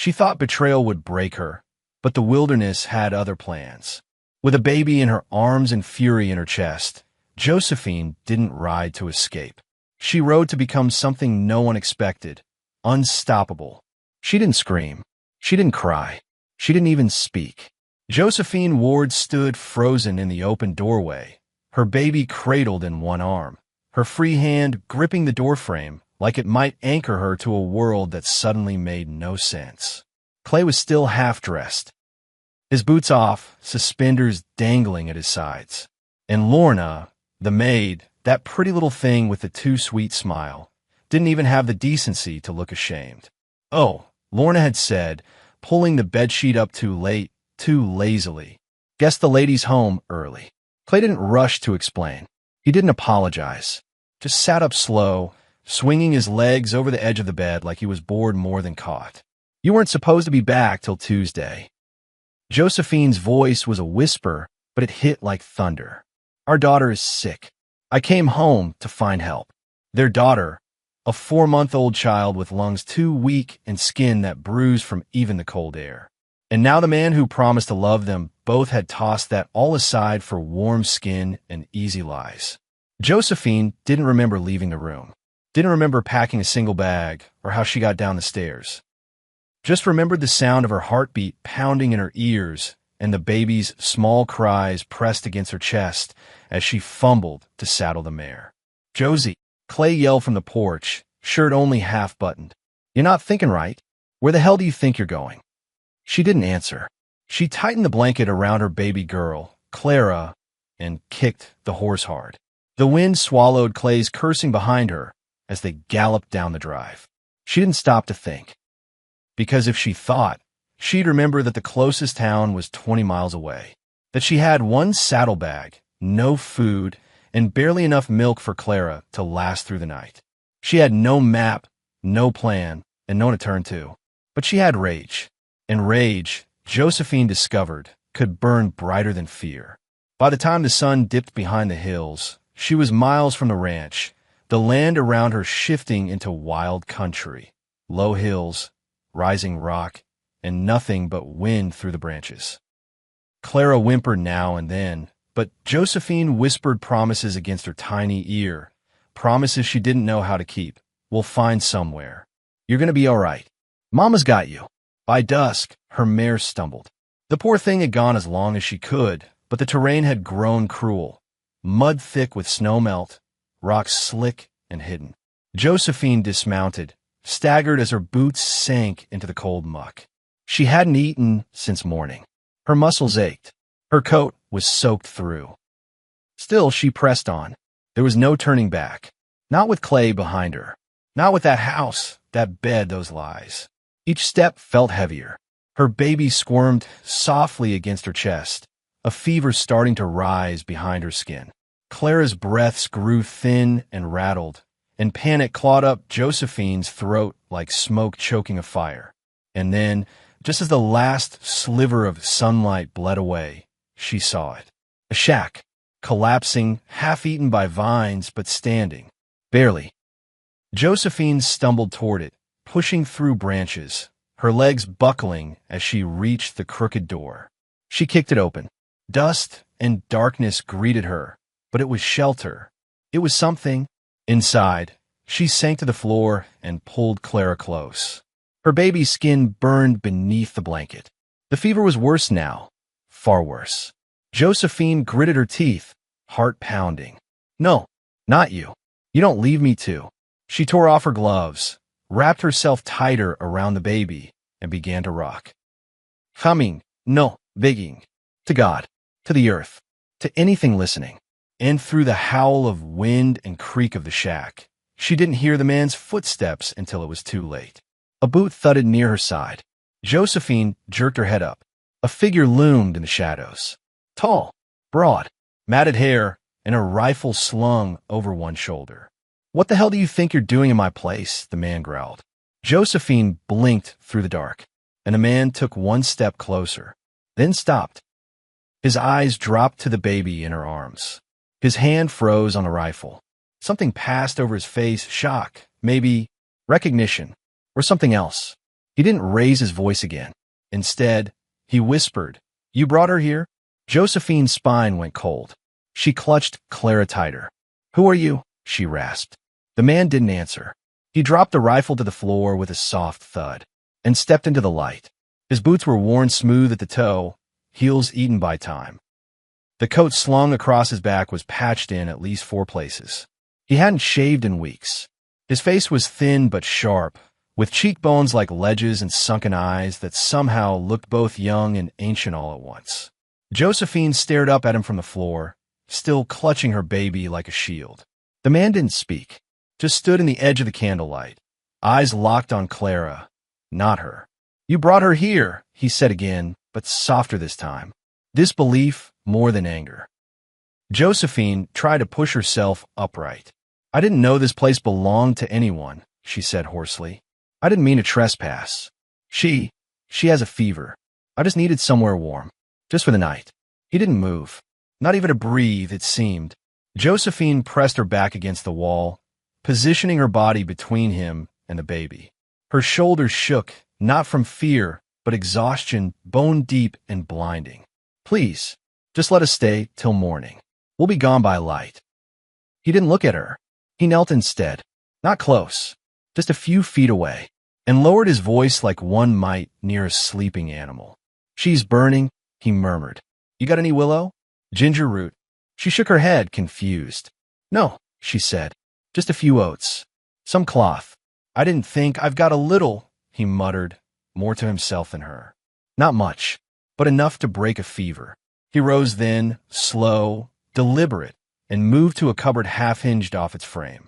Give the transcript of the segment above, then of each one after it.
She thought betrayal would break her, but the wilderness had other plans. With a baby in her arms and fury in her chest, Josephine didn't ride to escape. She rode to become something no one expected, unstoppable. She didn't scream. She didn't cry. She didn't even speak. Josephine Ward stood frozen in the open doorway, her baby cradled in one arm, her free hand gripping the doorframe like it might anchor her to a world that suddenly made no sense. Clay was still half-dressed, his boots off, suspenders dangling at his sides. And Lorna, the maid, that pretty little thing with the too sweet smile, didn't even have the decency to look ashamed. Oh, Lorna had said, pulling the bedsheet up too late, too lazily. Guess the lady's home early. Clay didn't rush to explain. He didn't apologize. Just sat up slow, swinging his legs over the edge of the bed like he was bored more than caught. You weren't supposed to be back till Tuesday. Josephine's voice was a whisper, but it hit like thunder. Our daughter is sick. I came home to find help. Their daughter, a 4-month-old child with lungs too weak and skin that bruised from even the cold air. And now the man who promised to love them both had tossed that all aside for warm skin and easy lies. Josephine didn't remember leaving the room, didn't remember packing a single bag or how she got down the stairs. Just remembered the sound of her heartbeat pounding in her ears and the baby's small cries pressed against her chest as she fumbled to saddle the mare. "Josie," Clay yelled from the porch, shirt only half buttoned. "You're not thinking right. Where the hell do you think you're going?" She didn't answer. She tightened the blanket around her baby girl, Clara, and kicked the horse hard. The wind swallowed Clay's cursing behind her as they galloped down the drive. She didn't stop to think. Because if she thought, she'd remember that the closest town was 20 miles away, that she had one saddlebag, no food, and barely enough milk for Clara to last through the night. She had no map, no plan, and no one to turn to. But she had rage. And rage, Josephine discovered, could burn brighter than fear. By the time the sun dipped behind the hills, she was miles from the ranch, the land around her shifting into wild country, low hills, rising rock, and nothing but wind through the branches. Clara whimpered now and then, but Josephine whispered promises against her tiny ear, promises she didn't know how to keep. "We'll find somewhere. You're going to be all right. Mama's got you." By dusk, her mare stumbled. The poor thing had gone as long as she could, but the terrain had grown cruel, mud thick with snowmelt, rocks slick and hidden. Josephine dismounted, staggered as her boots sank into the cold muck. She hadn't eaten since morning. Her muscles ached. Her coat was soaked through. Still, she pressed on. There was no turning back. Not with Clay behind her. Not with that house, that bed, those lies. Each step felt heavier. Her baby squirmed softly against her chest, a fever starting to rise behind her skin. Clara's breaths grew thin and rattled, and panic clawed up Josephine's throat like smoke choking a fire. And then, just as the last sliver of sunlight bled away, she saw it. A shack, collapsing, half-eaten by vines, but standing. Barely. Josephine stumbled toward it, pushing through branches, her legs buckling as she reached the crooked door. She kicked it open. Dust and darkness greeted her, but it was shelter. It was something. Inside, she sank to the floor and pulled Clara close. Her baby's skin burned beneath the blanket. The fever was worse now, far worse. Josephine gritted her teeth, heart pounding. "No, not you. You don't leave me to." She tore off her gloves, wrapped herself tighter around the baby, and began to rock. Humming, no, begging. To God, to the earth, to anything listening. And through the howl of wind and creak of the shack, she didn't hear the man's footsteps until it was too late. A boot thudded near her side. Josephine jerked her head up. A figure loomed in the shadows. Tall, broad, matted hair, and a rifle slung over one shoulder. "What the hell do you think you're doing in my place?" the man growled. Josephine blinked through the dark, and the man took one step closer, then stopped. His eyes dropped to the baby in her arms. His hand froze on the rifle. Something passed over his face, shock, maybe recognition, or something else. He didn't raise his voice again. Instead, he whispered, "You brought her here?" Josephine's spine went cold. She clutched Clara tighter. "Who are you?" she rasped. The man didn't answer. He dropped the rifle to the floor with a soft thud and stepped into the light. His boots were worn smooth at the toe, heels eaten by time. The coat slung across his back was patched in at least 4 places. He hadn't shaved in weeks. His face was thin but sharp, with cheekbones like ledges and sunken eyes that somehow looked both young and ancient all at once. Josephine stared up at him from the floor, still clutching her baby like a shield. The man didn't speak, just stood in the edge of the candlelight, eyes locked on Clara, not her. "You brought her here," he said again, but softer this time. Disbelief more than anger. Josephine tried to push herself upright. "I didn't know this place belonged to anyone," she said hoarsely. "I didn't mean to trespass. She has a fever. I just needed somewhere warm. Just for the night." He didn't move. Not even to breathe, it seemed. Josephine pressed her back against the wall, positioning her body between him and the baby. Her shoulders shook, not from fear, but exhaustion, bone-deep and blinding. "Please, just let us stay till morning. We'll be gone by light." He didn't look at her. He knelt instead, not close, just a few feet away, and lowered his voice like one might near a sleeping animal. "She's burning," he murmured. "You got any willow? Ginger root?" She shook her head, confused. "No," she said. "Just a few oats. Some cloth. I didn't think. I've got a little," he muttered, more to himself than her. "Not much, but enough to break a fever." He rose then, slow, deliberate, and moved to a cupboard half-hinged off its frame.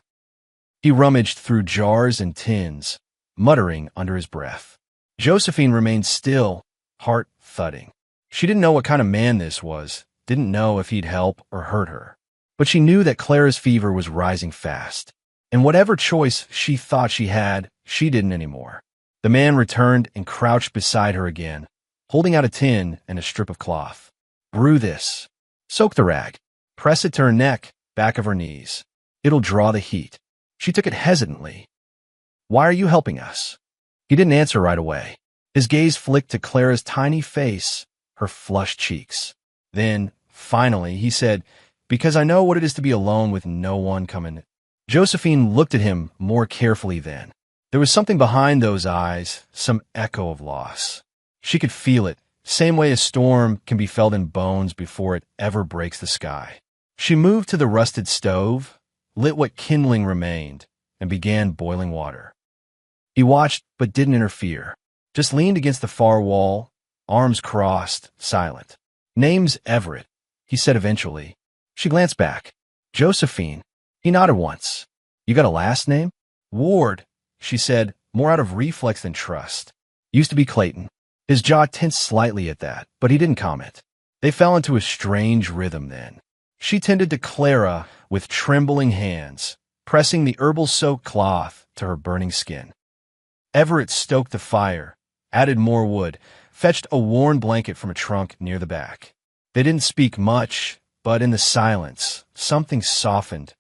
He rummaged through jars and tins, muttering under his breath. Josephine remained still, heart thudding. She didn't know what kind of man this was, didn't know if he'd help or hurt her. But she knew that Clara's fever was rising fast, and whatever choice she thought she had, she didn't anymore. The man returned and crouched beside her again, holding out a tin and a strip of cloth. "Brew this. Soak the rag. Press it to her neck, back of her knees. It'll draw the heat." She took it hesitantly. "Why are you helping us?" He didn't answer right away. His gaze flicked to Clara's tiny face, her flushed cheeks. Then, finally, he said, "Because I know what it is to be alone with no one coming." Josephine looked at him more carefully then. There was something behind those eyes, some echo of loss. She could feel it, same way a storm can be felt in bones before it ever breaks the sky. She moved to the rusted stove, lit what kindling remained, and began boiling water. He watched but didn't interfere, just leaned against the far wall, arms crossed, silent. "Name's Everett," he said eventually. She glanced back. "Josephine." He nodded once. "You got a last name?" "Ward," she said, more out of reflex than trust. "Used to be Clayton." His jaw tensed slightly at that, but he didn't comment. They fell into a strange rhythm then. She tended to Clara with trembling hands, pressing the herbal-soaked cloth to her burning skin. Everett stoked the fire, added more wood, fetched a worn blanket from a trunk near the back. They didn't speak much, but in the silence, something softened,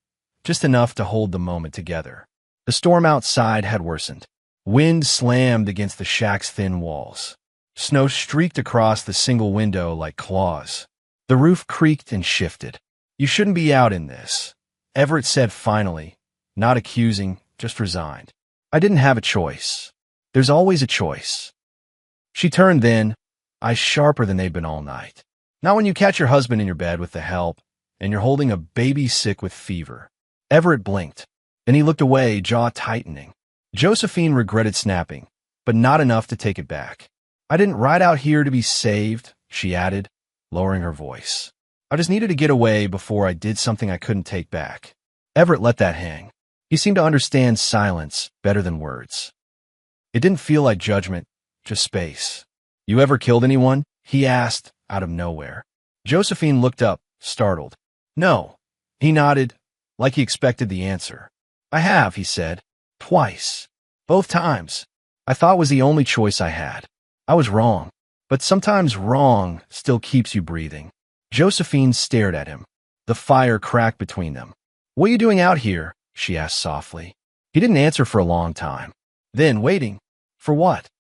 just enough to hold the moment together. The storm outside had worsened. Wind slammed against the shack's thin walls. Snow streaked across the single window like claws. The roof creaked and shifted. "You shouldn't be out in this," Everett said finally, not accusing, just resigned. "I didn't have a choice. There's always a choice." She turned then, eyes sharper than they'd been all night. "Not when you catch your husband in your bed with the help, and you're holding a baby sick with fever." Everett blinked. Then he looked away, jaw tightening. Josephine regretted snapping, but not enough to take it back. "I didn't ride out here to be saved," she added, lowering her voice. "I just needed to get away before I did something I couldn't take back." Everett let that hang. He seemed to understand silence better than words. It didn't feel like judgment, just space. "You ever killed anyone?" he asked, out of nowhere. Josephine looked up, startled. "No." He nodded, like he expected the answer. "I have," he said. "Twice. Both times. I thought it was the only choice I had. I was wrong. But sometimes wrong still keeps you breathing." Josephine stared at him. The fire cracked between them. "What are you doing out here?" she asked softly. He didn't answer for a long time. Then, waiting. For what?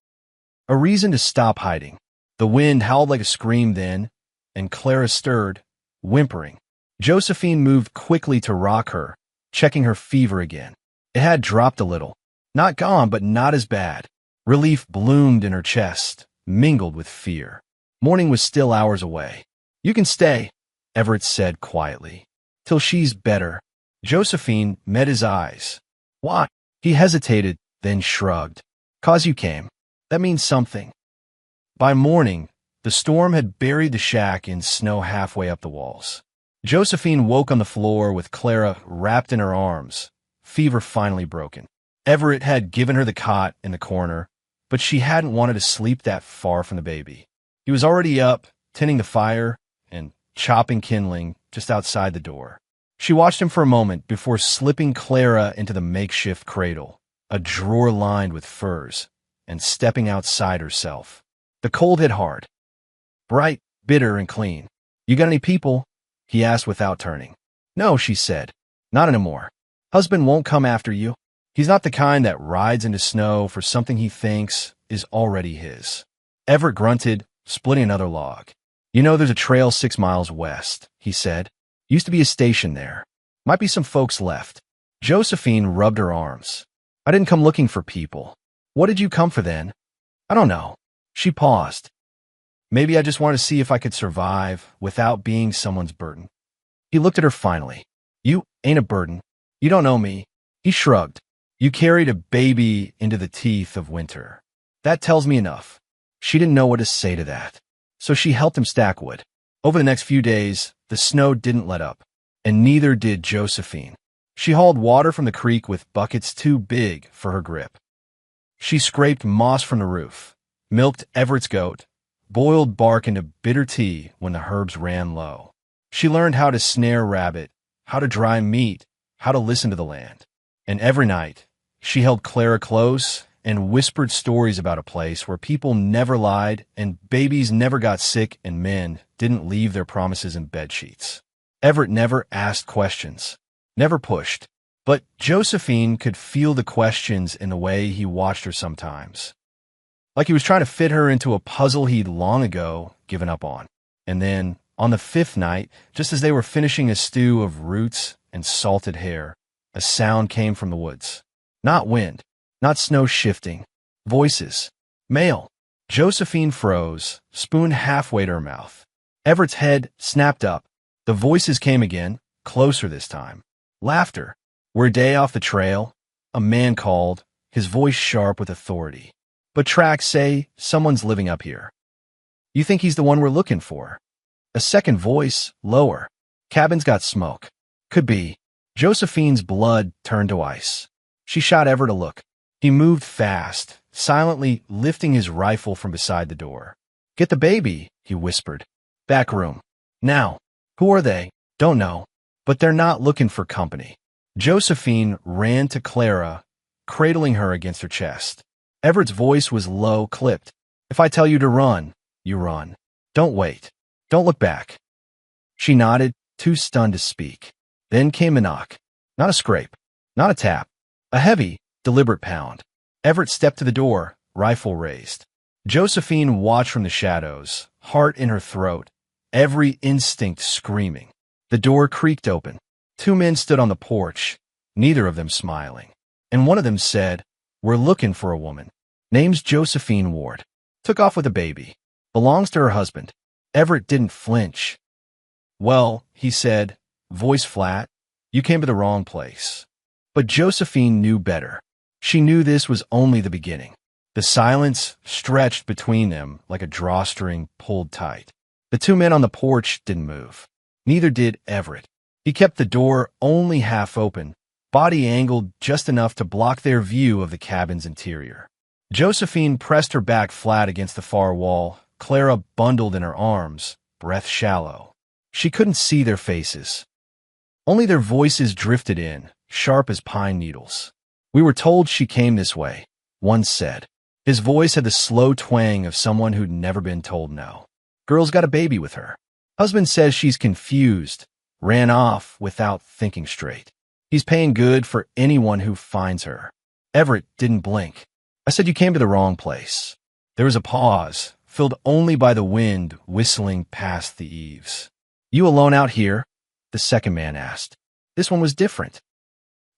A reason to stop hiding. The wind howled like a scream then, and Clara stirred, whimpering. Josephine moved quickly to rock her, checking her fever again. It had dropped a little. Not gone, but not as bad. Relief bloomed in her chest, mingled with fear. Morning was still hours away. You can stay, Everett said quietly. Till she's better. Josephine met his eyes. Why? He hesitated, then shrugged. 'Cause you came. That means something. By morning, the storm had buried the shack in snow halfway up the walls. Josephine woke on the floor with Clara wrapped in her arms, fever finally broken. Everett had given her the cot in the corner, but she hadn't wanted to sleep that far from the baby. He was already up, tending the fire and chopping kindling just outside the door. She watched him for a moment before slipping Clara into the makeshift cradle, a drawer lined with furs, and stepping outside herself. The cold hit hard. Bright, bitter, and clean. You got any people? He asked without turning. No, she said. Not anymore. Husband won't come after you. He's not the kind that rides into snow for something he thinks is already his. Everett grunted, splitting another log. You know there's a trail 6 miles west, he said. Used to be a station there. Might be some folks left. Josephine rubbed her arms. I didn't come looking for people. What did you come for then? I don't know. She paused. Maybe I just wanted to see if I could survive without being someone's burden. He looked at her finally. You ain't a burden. You don't know me. He shrugged. You carried a baby into the teeth of winter. That tells me enough. She didn't know what to say to that. So she helped him stack wood. Over the next few days, the snow didn't let up, and neither did Josephine. She hauled water from the creek with buckets too big for her grip. She scraped moss from the roof, milked Everett's goat, boiled bark into bitter tea when the herbs ran low. She learned how to snare rabbit, how to dry meat, how to listen to the land. And every night, she held Clara close and whispered stories about a place where people never lied and babies never got sick and men didn't leave their promises in bedsheets. Everett never asked questions, never pushed, but Josephine could feel the questions in the way he watched her sometimes. Like he was trying to fit her into a puzzle he'd long ago given up on. And then, on the 5th night, just as they were finishing a stew of roots and salted hare, a sound came from the woods. Not wind, not snow shifting. Voices. Male. Josephine froze, spoon halfway to her mouth. Everett's head snapped up. The voices came again, closer this time. Laughter. We're a day off the trail. A man called, his voice sharp with authority. But tracks say someone's living up here. You think he's the one we're looking for? A second voice, lower. Cabin's got smoke. Could be. Josephine's blood turned to ice. She shot Everett a look. He moved fast, silently lifting his rifle from beside the door. Get the baby, he whispered. Back room. Now. Who are they? Don't know. But they're not looking for company. Josephine ran to Clara, cradling her against her chest. Everett's voice was low, clipped. If I tell you to run, you run. Don't wait. Don't look back. She nodded, too stunned to speak. Then came a knock. Not a scrape. Not a tap. A heavy, deliberate pound. Everett stepped to the door, rifle raised. Josephine watched from the shadows, heart in her throat, every instinct screaming. The door creaked open. 2 men stood on the porch, neither of them smiling. And one of them said, We're looking for a woman. Name's Josephine Ward. Took off with a baby. Belongs to her husband. Everett didn't flinch. Well, he said, voice flat, you came to the wrong place. But Josephine knew better. She knew this was only the beginning. The silence stretched between them like a drawstring pulled tight. The 2 men on the porch didn't move. Neither did Everett. He kept the door only half open, body angled just enough to block their view of the cabin's interior. Josephine pressed her back flat against the far wall, Clara bundled in her arms, breath shallow. She couldn't see their faces. Only their voices drifted in, sharp as pine needles. We were told she came this way, one said. His voice had the slow twang of someone who'd never been told no. Girl's got a baby with her. Husband says she's confused, ran off without thinking straight. He's paying good for anyone who finds her. Everett didn't blink. I said you came to the wrong place. There was a pause, filled only by the wind whistling past the eaves. "You alone out here?" the second man asked. This one was different.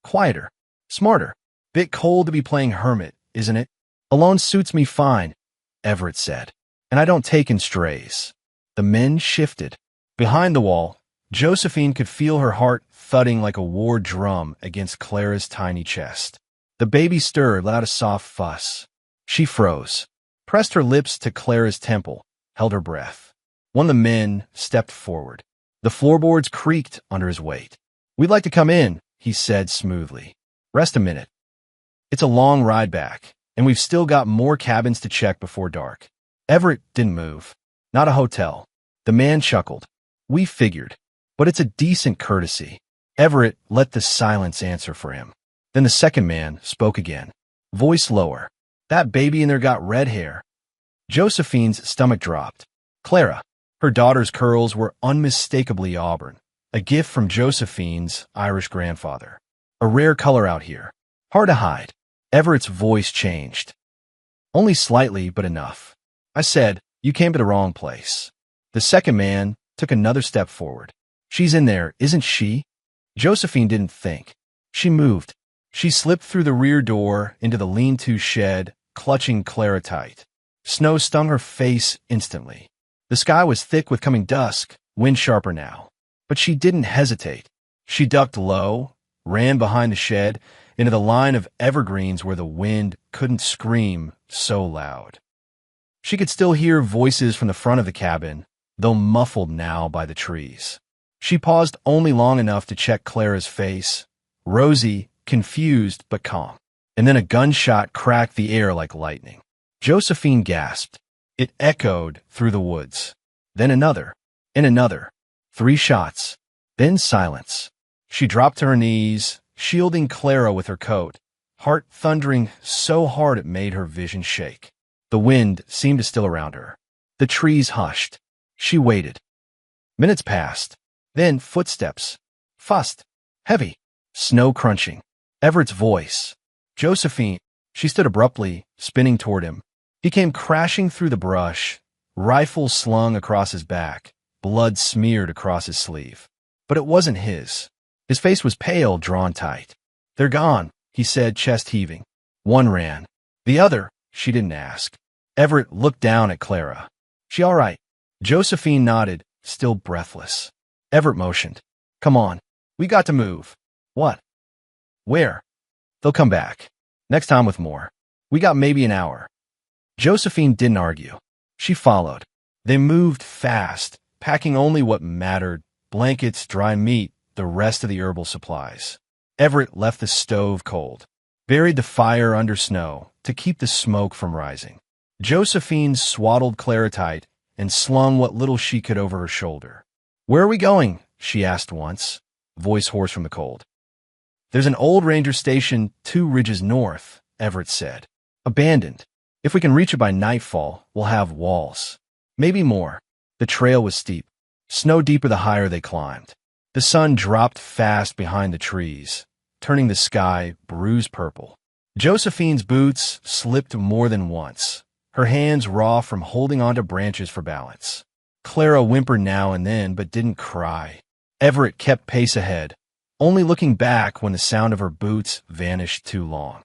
Quieter. Smarter. "Bit cold to be playing hermit, isn't it?" "Alone suits me fine," Everett said. "And I don't take in strays." The men shifted. Behind the wall, Josephine could feel her heart thudding like a war drum against Clara's tiny chest. The baby stirred, let out a soft fuss. She froze, pressed her lips to Clara's temple, held her breath. One of the men stepped forward. The floorboards creaked under his weight. "We'd like to come in," he said smoothly. "Rest a minute. It's a long ride back, and we've still got more cabins to check before dark." Everett didn't move. "Not a hotel." The man chuckled. "We figured. But it's a decent courtesy." Everett let the silence answer for him. Then the second man spoke again, voice lower. "That baby in there got red hair." Josephine's stomach dropped. Clara. Her daughter's curls were unmistakably auburn, a gift from Josephine's Irish grandfather. "A rare color out here. Hard to hide." Everett's voice changed. "Only slightly, but enough." "I said, you came to the wrong place." The second man took another step forward. "She's in there, isn't she?" Josephine didn't think. She moved. She slipped through the rear door into the lean-to shed, clutching Clara tight. Snow stung her face instantly. The sky was thick with coming dusk, wind sharper now. But she didn't hesitate. She ducked low, ran behind the shed, into the line of evergreens where the wind couldn't scream so loud. She could still hear voices from the front of the cabin, though muffled now by the trees. She paused only long enough to check Clara's face, rosy, confused, but calm. And then a gunshot cracked the air like lightning. Josephine gasped. It echoed through the woods. Then another, and another. 3 shots. Then silence. She dropped to her knees, shielding Clara with her coat, heart thundering so hard it made her vision shake. The wind seemed to still around her. The trees hushed. She waited. Minutes passed. Then footsteps. Fussed. Heavy. Snow crunching. Everett's voice. "Josephine." She stood abruptly, spinning toward him. He came crashing through the brush, rifle slung across his back, blood smeared across his sleeve. But it wasn't his. His face was pale, drawn tight. "They're gone," he said, chest heaving. One ran. The other, she didn't ask. Everett looked down at Clara. "She all right?" Josephine nodded, still breathless. Everett motioned. "Come on. We got to move." "What?" "Where?" "They'll come back. Next time with more. We got maybe an hour." Josephine didn't argue. She followed. They moved fast, packing only what mattered: blankets, dry meat, the rest of the herbal supplies. Everett left the stove cold, buried the fire under snow to keep the smoke from rising. Josephine swaddled Clara tight and slung what little she could over her shoulder. "Where are we going?" she asked once, voice hoarse from the cold. "There's an old ranger station 2 ridges north," Everett said. "Abandoned. If we can reach it by nightfall, we'll have walls. Maybe more." The trail was steep, snow deeper the higher they climbed. The sun dropped fast behind the trees, turning the sky bruised purple. Josephine's boots slipped more than once, her hands raw from holding onto branches for balance. Clara whimpered now and then, but didn't cry. Everett kept pace ahead, only looking back when the sound of her boots vanished too long.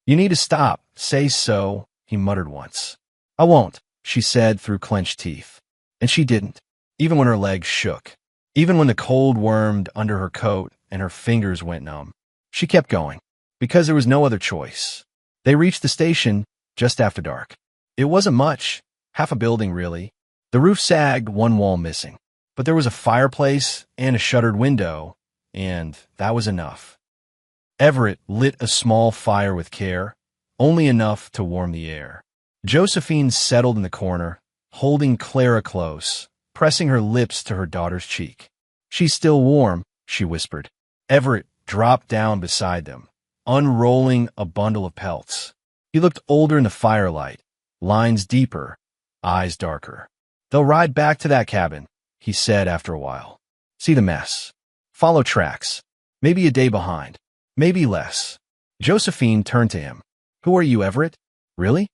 "You need to stop. Say so," he muttered once. "I won't," she said through clenched teeth. And she didn't, even when her legs shook, even when the cold wormed under her coat and her fingers went numb. She kept going, because there was no other choice. They reached the station just after dark. It wasn't much, half a building really. The roof sagged, one wall missing. But there was a fireplace and a shuttered window, and that was enough. Everett lit a small fire with care, only enough to warm the air. Josephine settled in the corner, holding Clara close, pressing her lips to her daughter's cheek. "She's still warm," she whispered. Everett dropped down beside them, unrolling a bundle of pelts. He looked older in the firelight, lines deeper, eyes darker. "They'll ride back to that cabin," he said after a while. "See the mess. Follow tracks. Maybe a day behind. Maybe less." Josephine turned to him. "Who are you, Everett? Really?"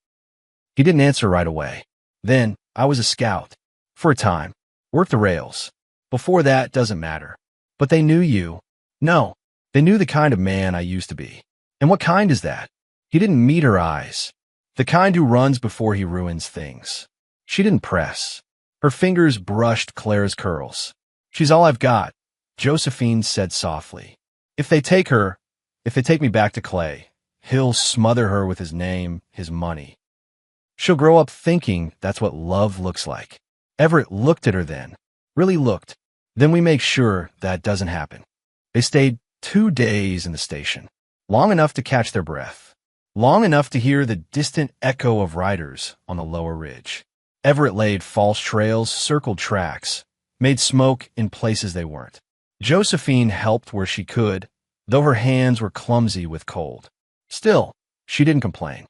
He didn't answer right away. Then, I was a scout. For a time. Worked the rails. Before that, doesn't matter. But they knew you. No. They knew the kind of man I used to be. And what kind is that? He didn't meet her eyes. The kind who runs before he ruins things. She didn't press. Her fingers brushed Clara's curls. She's all I've got, Josephine said softly. If they take me back to Clay, he'll smother her with his name, his money. She'll grow up thinking that's what love looks like. Everett looked at her then. Really looked. Then we make sure that doesn't happen. They stayed 2 days in the station. Long enough to catch their breath. Long enough to hear the distant echo of riders on the lower ridge. Everett laid false trails, circled tracks, made smoke in places they weren't. Josephine helped where she could, though her hands were clumsy with cold. Still, she didn't complain.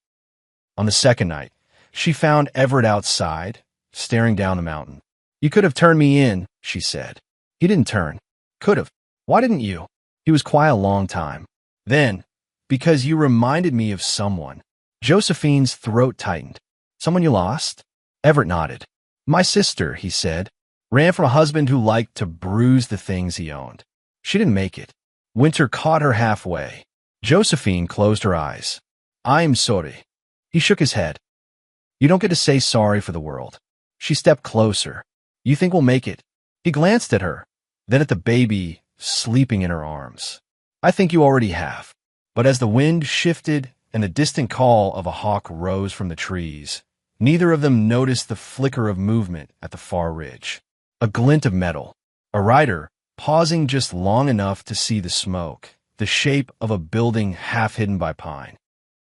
On the second night, she found Everett outside, staring down the mountain. You could have turned me in, she said. He didn't turn. Could have. Why didn't you? He was quiet a long time. Then, because you reminded me of someone. Josephine's throat tightened. Someone you lost? Everett nodded. My sister, he said, ran from a husband who liked to bruise the things he owned. She didn't make it. Winter caught her halfway. Josephine closed her eyes. I'm sorry. He shook his head. You don't get to say sorry for the world. She stepped closer. You think we'll make it? He glanced at her, then at the baby sleeping in her arms. I think you already have. But as the wind shifted and the distant call of a hawk rose from the trees, neither of them noticed the flicker of movement at the far ridge. A glint of metal. A rider, pausing just long enough to see the smoke, the shape of a building half hidden by pine,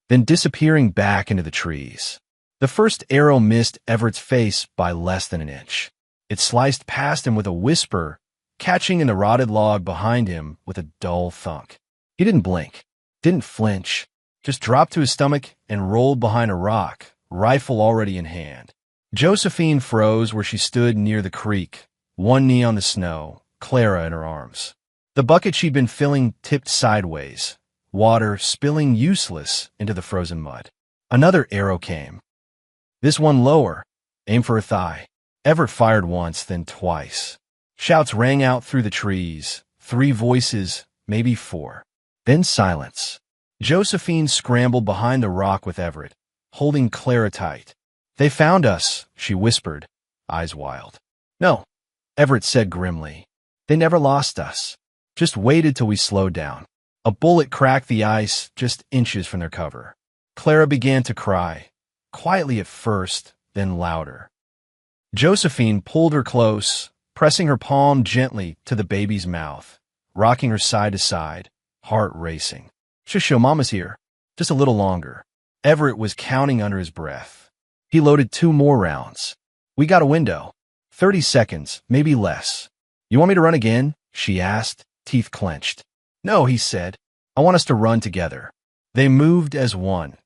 then disappearing back into the trees. The first arrow missed Everett's face by less than an inch. It sliced past him with a whisper, catching in the rotted log behind him with a dull thunk. He didn't blink, didn't flinch, just dropped to his stomach and rolled behind a rock, rifle already in hand. Josephine froze where she stood near the creek, one knee on the snow, Clara in her arms. The bucket she'd been filling tipped sideways, water spilling useless into the frozen mud. Another arrow came. This one lower, aimed for her thigh. Everett fired once, then twice. Shouts rang out through the trees, 3 voices, maybe 4. Then silence. Josephine scrambled behind the rock with Everett, holding Clara tight. They found us, she whispered, eyes wild. No, Everett said grimly. They never lost us. Just waited till we slowed down. A bullet cracked the ice just inches from their cover. Clara began to cry, quietly at first, then louder. Josephine pulled her close, pressing her palm gently to the baby's mouth, rocking her side to side, heart racing. Just show Mama's here. Just a little longer. Everett was counting under his breath. He loaded 2 more rounds. We got a window. 30 seconds, maybe less. You want me to run again? She asked, teeth clenched. No, he said. I want us to run together. They moved as one,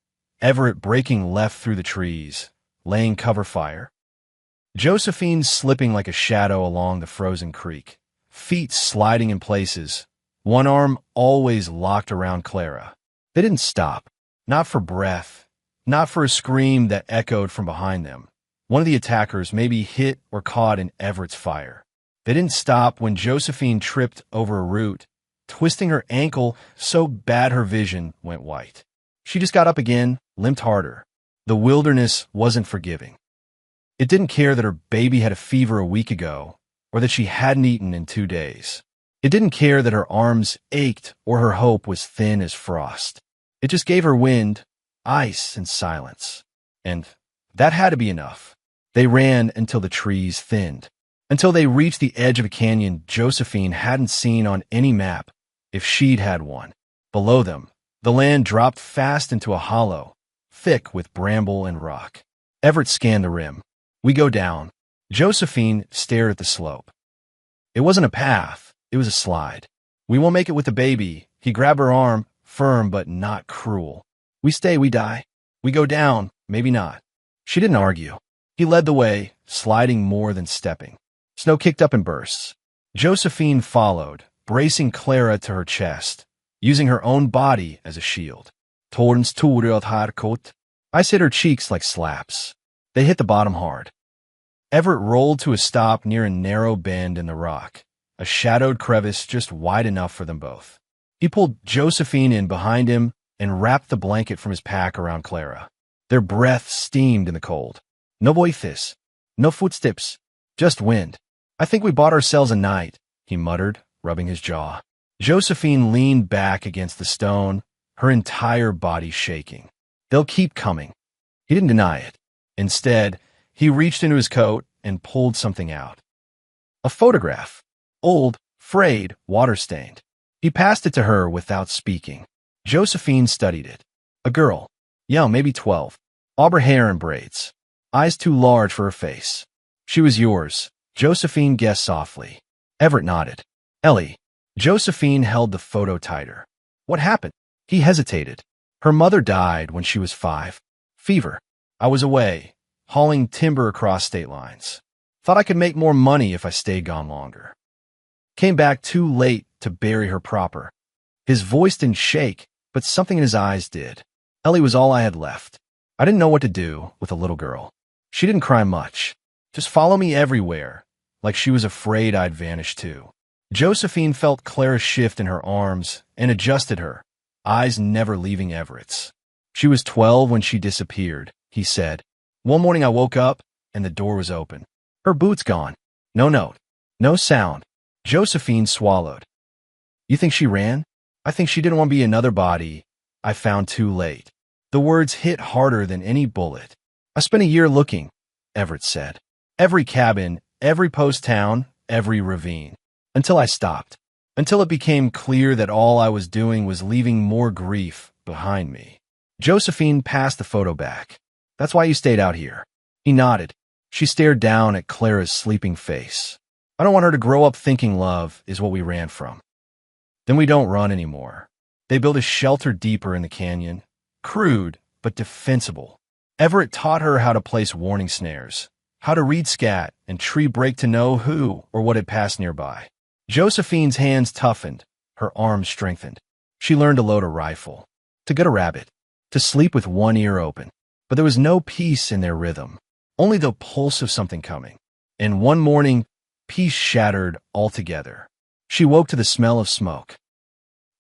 Everett breaking left through the trees, laying cover fire. Josephine slipping like a shadow along the frozen creek, feet sliding in places, one arm always locked around Clara. They didn't stop, not for breath, not for a scream that echoed from behind them. One of the attackers maybe hit or caught in Everett's fire. They didn't stop when Josephine tripped over a root, twisting her ankle so bad her vision went white. She just got up again, limped harder. The wilderness wasn't forgiving. It didn't care that her baby had a fever a week ago, or that she hadn't eaten in 2 days. It didn't care that her arms ached or her hope was thin as frost. It just gave her wind, ice, and silence. And that had to be enough. They ran until the trees thinned, until they reached the edge of a canyon Josephine hadn't seen on any map, if she'd had one. Below them, the land dropped fast into a hollow, thick with bramble and rock. Everett scanned the rim. We go down. Josephine stared at the slope. It wasn't a path, it was a slide. We won't make it with the baby. He grabbed her arm, firm but not cruel. We stay, we die. We go down, maybe not. She didn't argue. He led the way, sliding more than stepping. Snow kicked up in bursts. Josephine followed, bracing Clara to her chest, using her own body as a shield. Torns tore åt harkot. Ice hit her cheeks like slaps. They hit the bottom hard. Everett rolled to a stop near a narrow bend in the rock, a shadowed crevice just wide enough for them both. He pulled Josephine in behind him and wrapped the blanket from his pack around Clara. Their breath steamed in the cold. No voices, no footsteps, just wind. I think we bought ourselves a night, he muttered, rubbing his jaw. Josephine leaned back against the stone, her entire body shaking. They'll keep coming. He didn't deny it. Instead, he reached into his coat and pulled something out. A photograph. Old, frayed, water-stained. He passed it to her without speaking. Josephine studied it. A girl, young, maybe 12, auburn hair and braids, eyes too large for her face. She was yours, Josephine guessed softly. Everett nodded. Ellie. Josephine held the photo tighter. What happened? He hesitated. Her mother died when she was 5. Fever. I was away, hauling timber across state lines. Thought I could make more money if I stayed gone longer. Came back too late to bury her proper. His voice didn't shake, but something in his eyes did. Ellie was all I had left. I didn't know what to do with a little girl. She didn't cry much. Just follow me everywhere, like she was afraid I'd vanish too. Josephine felt Clara's shift in her arms and adjusted her, eyes never leaving Everett's. She was 12 when she disappeared, he said. One morning I woke up and the door was open. Her boots gone. No note. No sound. Josephine swallowed. You think she ran? I think she didn't want to be another body I found too late. The words hit harder than any bullet. I spent a year looking, Everett said. Every cabin, every post town, every ravine. Until I stopped. Until it became clear that all I was doing was leaving more grief behind me. Josephine passed the photo back. That's why you stayed out here. He nodded. She stared down at Clara's sleeping face. I don't want her to grow up thinking love is what we ran from. Then we don't run anymore. They built a shelter deeper in the canyon. Crude, but defensible. Everett taught her how to place warning snares, how to read scat and tree break to know who or what had passed nearby. Josephine's hands toughened, her arms strengthened. She learned to load a rifle, to gut a rabbit, to sleep with one ear open. But there was no peace in their rhythm, only the pulse of something coming. And one morning, peace shattered altogether. She woke to the smell of smoke.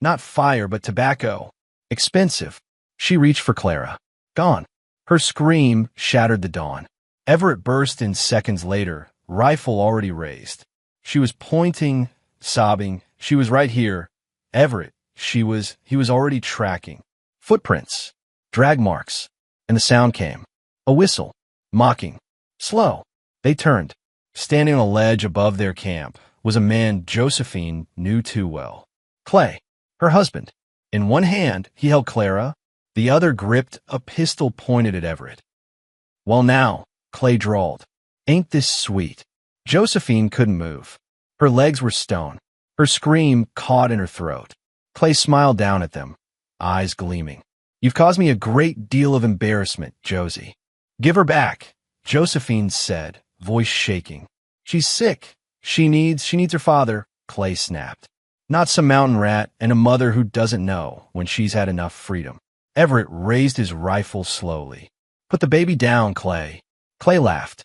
Not fire, but tobacco. Expensive. She reached for Clara. Gone. Her scream shattered the dawn. Everett burst in seconds later, rifle already raised. She was pointing, sobbing. She was right here. Everett, he was already tracking. Footprints. Drag marks. And the sound came. A whistle. Mocking. Slow. They turned. Standing on a ledge above their camp was a man Josephine knew too well. Clay, her husband. In one hand, he held Clara. The other gripped a pistol pointed at Everett. Well now, Clay drawled. Ain't this sweet? Josephine couldn't move. Her legs were stone. Her scream caught in her throat. Clay smiled down at them, eyes gleaming. You've caused me a great deal of embarrassment, Josie. Give her back, Josephine said, voice shaking. She's sick. She needs her father, Clay snapped. Not some mountain rat and a mother who doesn't know when she's had enough freedom. Everett raised his rifle slowly. Put the baby down, Clay. Clay laughed.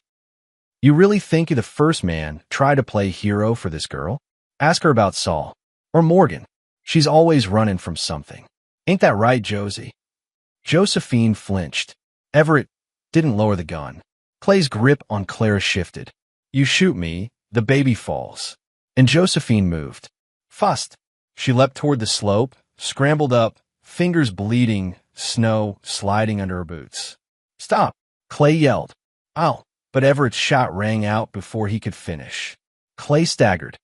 You really think you're the first man try to play hero for this girl? Ask her about Saul. Or Morgan. She's always running from something. Ain't that right, Josie? Josephine flinched. Everett didn't lower the gun. Clay's grip on Clara shifted. You shoot me, the baby falls. And Josephine moved. Fussed. She leapt toward the slope, scrambled up, fingers bleeding, snow sliding under her boots. Stop, Clay yelled. Ow, but Everett's shot rang out before he could finish. Clay staggered.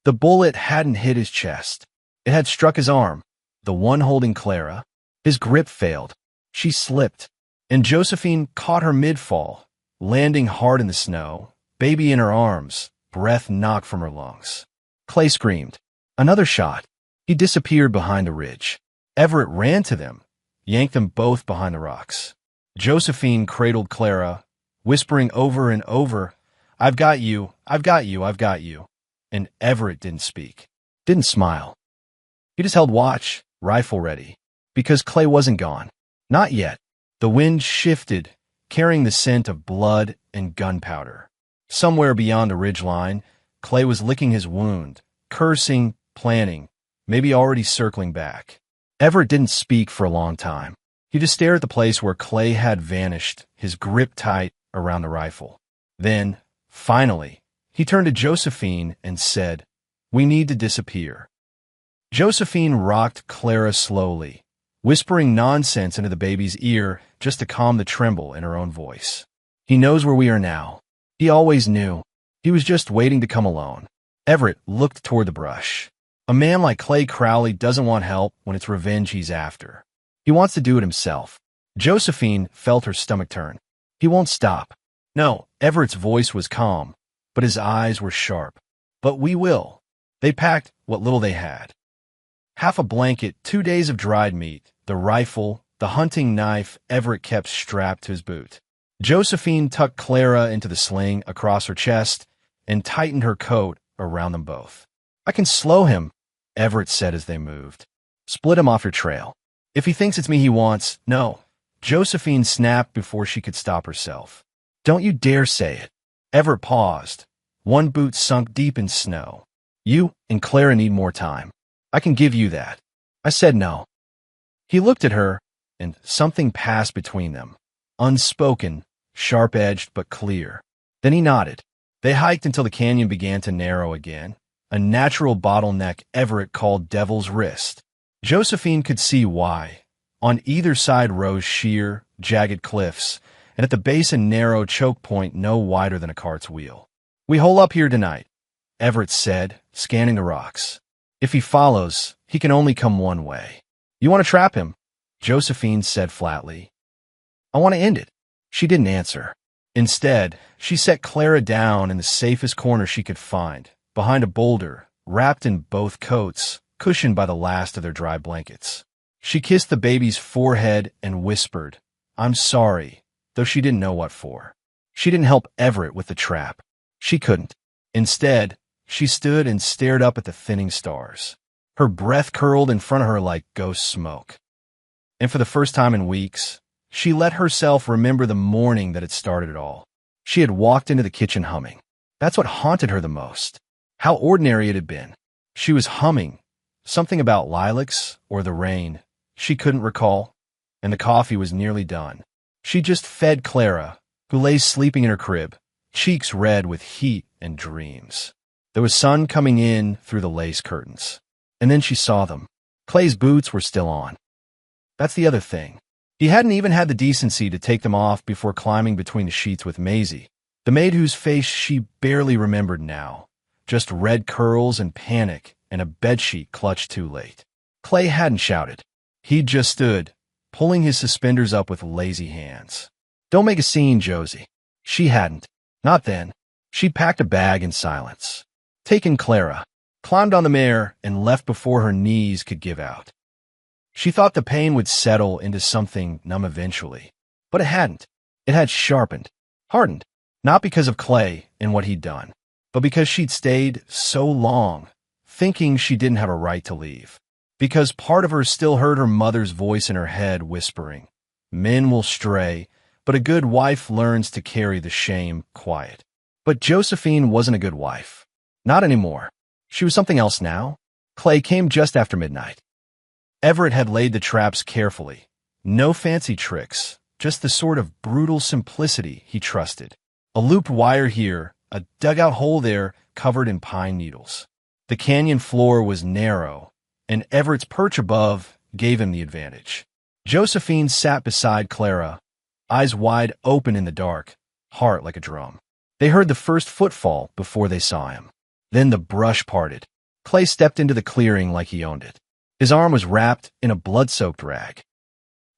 The bullet hadn't hit his chest. It had struck his arm, the one holding Clara. His grip failed. She slipped, and Josephine caught her mid-fall, landing hard in the snow, baby in her arms, breath knocked from her lungs. Clay screamed. Another shot. He disappeared behind the ridge. Everett ran to them, yanked them both behind the rocks. Josephine cradled Clara, whispering over and over, I've got you, I've got you, I've got you. And Everett didn't speak, didn't smile. He just held watch, rifle ready, because Clay wasn't gone. Not yet. The wind shifted, carrying the scent of blood and gunpowder. Somewhere beyond the ridgeline, Clay was licking his wound, cursing, planning, maybe already circling back. Everett didn't speak for a long time. He just stared at the place where Clay had vanished, his grip tight around the rifle. Then, finally, he turned to Josephine and said, "We need to disappear." Josephine rocked Clara slowly, whispering nonsense into the baby's ear just to calm the tremble in her own voice. "He knows where we are now. He always knew. He was just waiting to come alone." Everett looked toward the brush. A man like Clay Crowley doesn't want help when it's revenge he's after. He wants to do it himself. Josephine felt her stomach turn. "He won't stop." No, Everett's voice was calm, but his eyes were sharp. "But we will." They packed what little they had. Half a blanket, 2 days of dried meat, the rifle, the hunting knife Everett kept strapped to his boot. Josephine tucked Clara into the sling across her chest and tightened her coat around them both. "I can slow him," Everett said as they moved. "Split him off your trail. If he thinks it's me he wants, no." Josephine snapped before she could stop herself. "Don't you dare say it." Everett paused. One boot sunk deep in snow. "You and Clara need more time. I can give you that." I said no. He looked at her, and something passed between them. Unspoken, sharp-edged but clear. Then he nodded. They hiked until the canyon began to narrow again, a natural bottleneck Everett called Devil's Wrist. Josephine could see why. On either side rose sheer, jagged cliffs, and at the base a narrow choke point no wider than a cart's wheel. "We hole up here tonight," Everett said, scanning the rocks. "If he follows, he can only come one way." "You want to trap him?" Josephine said flatly. "I want to end it." She didn't answer. Instead, she set Clara down in the safest corner she could find, behind a boulder, wrapped in both coats, cushioned by the last of their dry blankets. She kissed the baby's forehead and whispered, "I'm sorry," though she didn't know what for. She didn't help Everett with the trap. She couldn't. Instead, she stood and stared up at the thinning stars. Her breath curled in front of her like ghost smoke. And for the first time in weeks, she let herself remember the morning that had started it all. She had walked into the kitchen humming. That's what haunted her the most. How ordinary it had been. She was humming. Something about lilacs or the rain. She couldn't recall. And the coffee was nearly done. She just fed Clara, who lay sleeping in her crib, cheeks red with heat and dreams. There was sun coming in through the lace curtains. And then she saw them. Clay's boots were still on. That's the other thing. He hadn't even had the decency to take them off before climbing between the sheets with Maisie, the maid whose face she barely remembered now. Just red curls and panic and a bedsheet clutched too late. Clay hadn't shouted. He'd just stood, pulling his suspenders up with lazy hands. "Don't make a scene, Josie." She hadn't. Not then. She'd packed a bag in silence. Taken Clara, climbed on the mare, and left before her knees could give out. She thought the pain would settle into something numb eventually. But it hadn't. It had sharpened, hardened, not because of Clay and what he'd done, but because she'd stayed so long, thinking she didn't have a right to leave. Because part of her still heard her mother's voice in her head whispering, "Men will stray, but a good wife learns to carry the shame quiet." But Josephine wasn't a good wife. Not anymore. She was something else now. Clay came just after midnight. Everett had laid the traps carefully. No fancy tricks, just the sort of brutal simplicity he trusted. A looped wire here, a dugout hole there covered in pine needles. The canyon floor was narrow, and Everett's perch above gave him the advantage. Josephine sat beside Clara, eyes wide open in the dark, heart like a drum. They heard the first footfall before they saw him. Then the brush parted. Clay stepped into the clearing like he owned it. His arm was wrapped in a blood-soaked rag.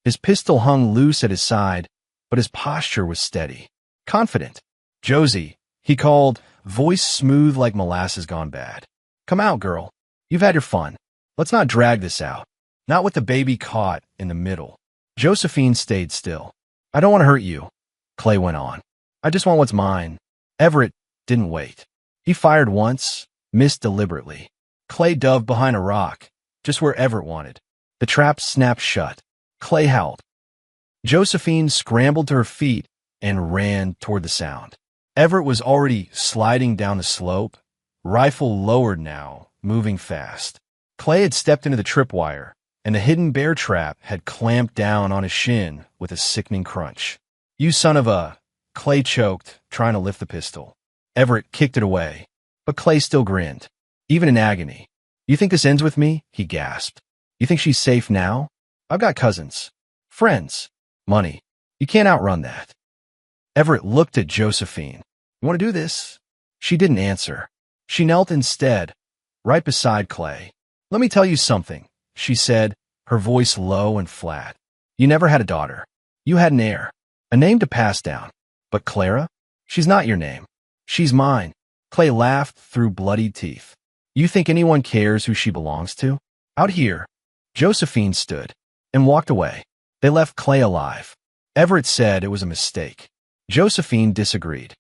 His pistol hung loose at his side, but his posture was steady, confident. "Josie," he called, voice smooth like molasses gone bad. "Come out, girl. You've had your fun. Let's not drag this out. Not with the baby caught in the middle." Josephine stayed still. "I don't want to hurt you," Clay went on. "I just want what's mine." Everett didn't wait. He fired once, missed deliberately. Clay dove behind a rock, just where Everett wanted. The trap snapped shut. Clay howled. Josephine scrambled to her feet and ran toward the sound. Everett was already sliding down the slope, rifle lowered now, moving fast. Clay had stepped into the tripwire, and the hidden bear trap had clamped down on his shin with a sickening crunch. "You son of a—" Clay choked, trying to lift the pistol. Everett kicked it away, but Clay still grinned, even in agony. "You think this ends with me?" he gasped. "You think she's safe now? I've got cousins, friends, money. You can't outrun that." Everett looked at Josephine. "You want to do this?" She didn't answer. She knelt instead, right beside Clay. "Let me tell you something," she said, her voice low and flat. "You never had a daughter. You had an heir, a name to pass down. But Clara? She's not your name. She's mine." Clay laughed through bloodied teeth. "You think anyone cares who she belongs to? Out here." Josephine stood and walked away. They left Clay alive. Everett said it was a mistake. Josephine disagreed.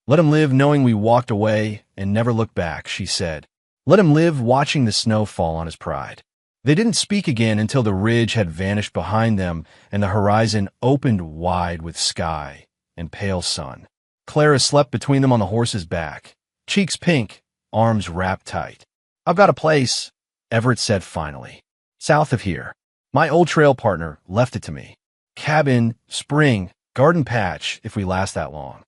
"Let him live knowing we walked away and never looked back," she said. "Let him live watching the snow fall on his pride." They didn't speak again until the ridge had vanished behind them and the horizon opened wide with sky and pale sun. Clara slept between them on the horse's back, cheeks pink, arms wrapped tight. "I've got a place," Everett said finally. "South of here. My old trail partner left it to me. Cabin, spring, garden patch, if we last that long."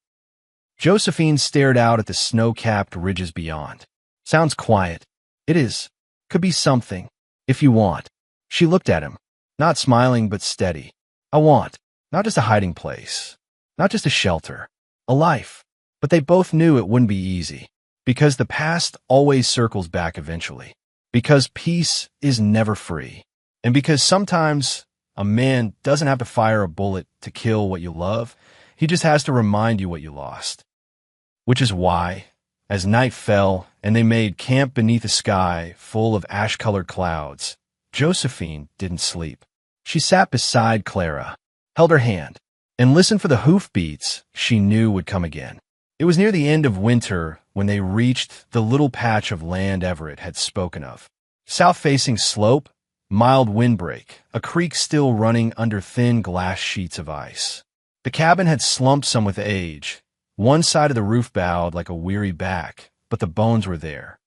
Josephine stared out at the snow-capped ridges beyond. "Sounds quiet." "It is. Could be something, if you want." She looked at him, not smiling but steady. "I want, not just a hiding place, not just a shelter, a life." But they both knew it wouldn't be easy, because the past always circles back eventually, because peace is never free, and because sometimes a man doesn't have to fire a bullet to kill what you love, he just has to remind you what you lost. Which is why, as night fell and they made camp beneath a sky full of ash-colored clouds, Josephine didn't sleep. She sat beside Clara, held her hand, and listened for the hoofbeats she knew would come again. It was near the end of winter when they reached the little patch of land Everett had spoken of. South-facing slope, mild windbreak, a creek still running under thin glass sheets of ice. The cabin had slumped some with age. One side of the roof bowed like a weary back, but the bones were there.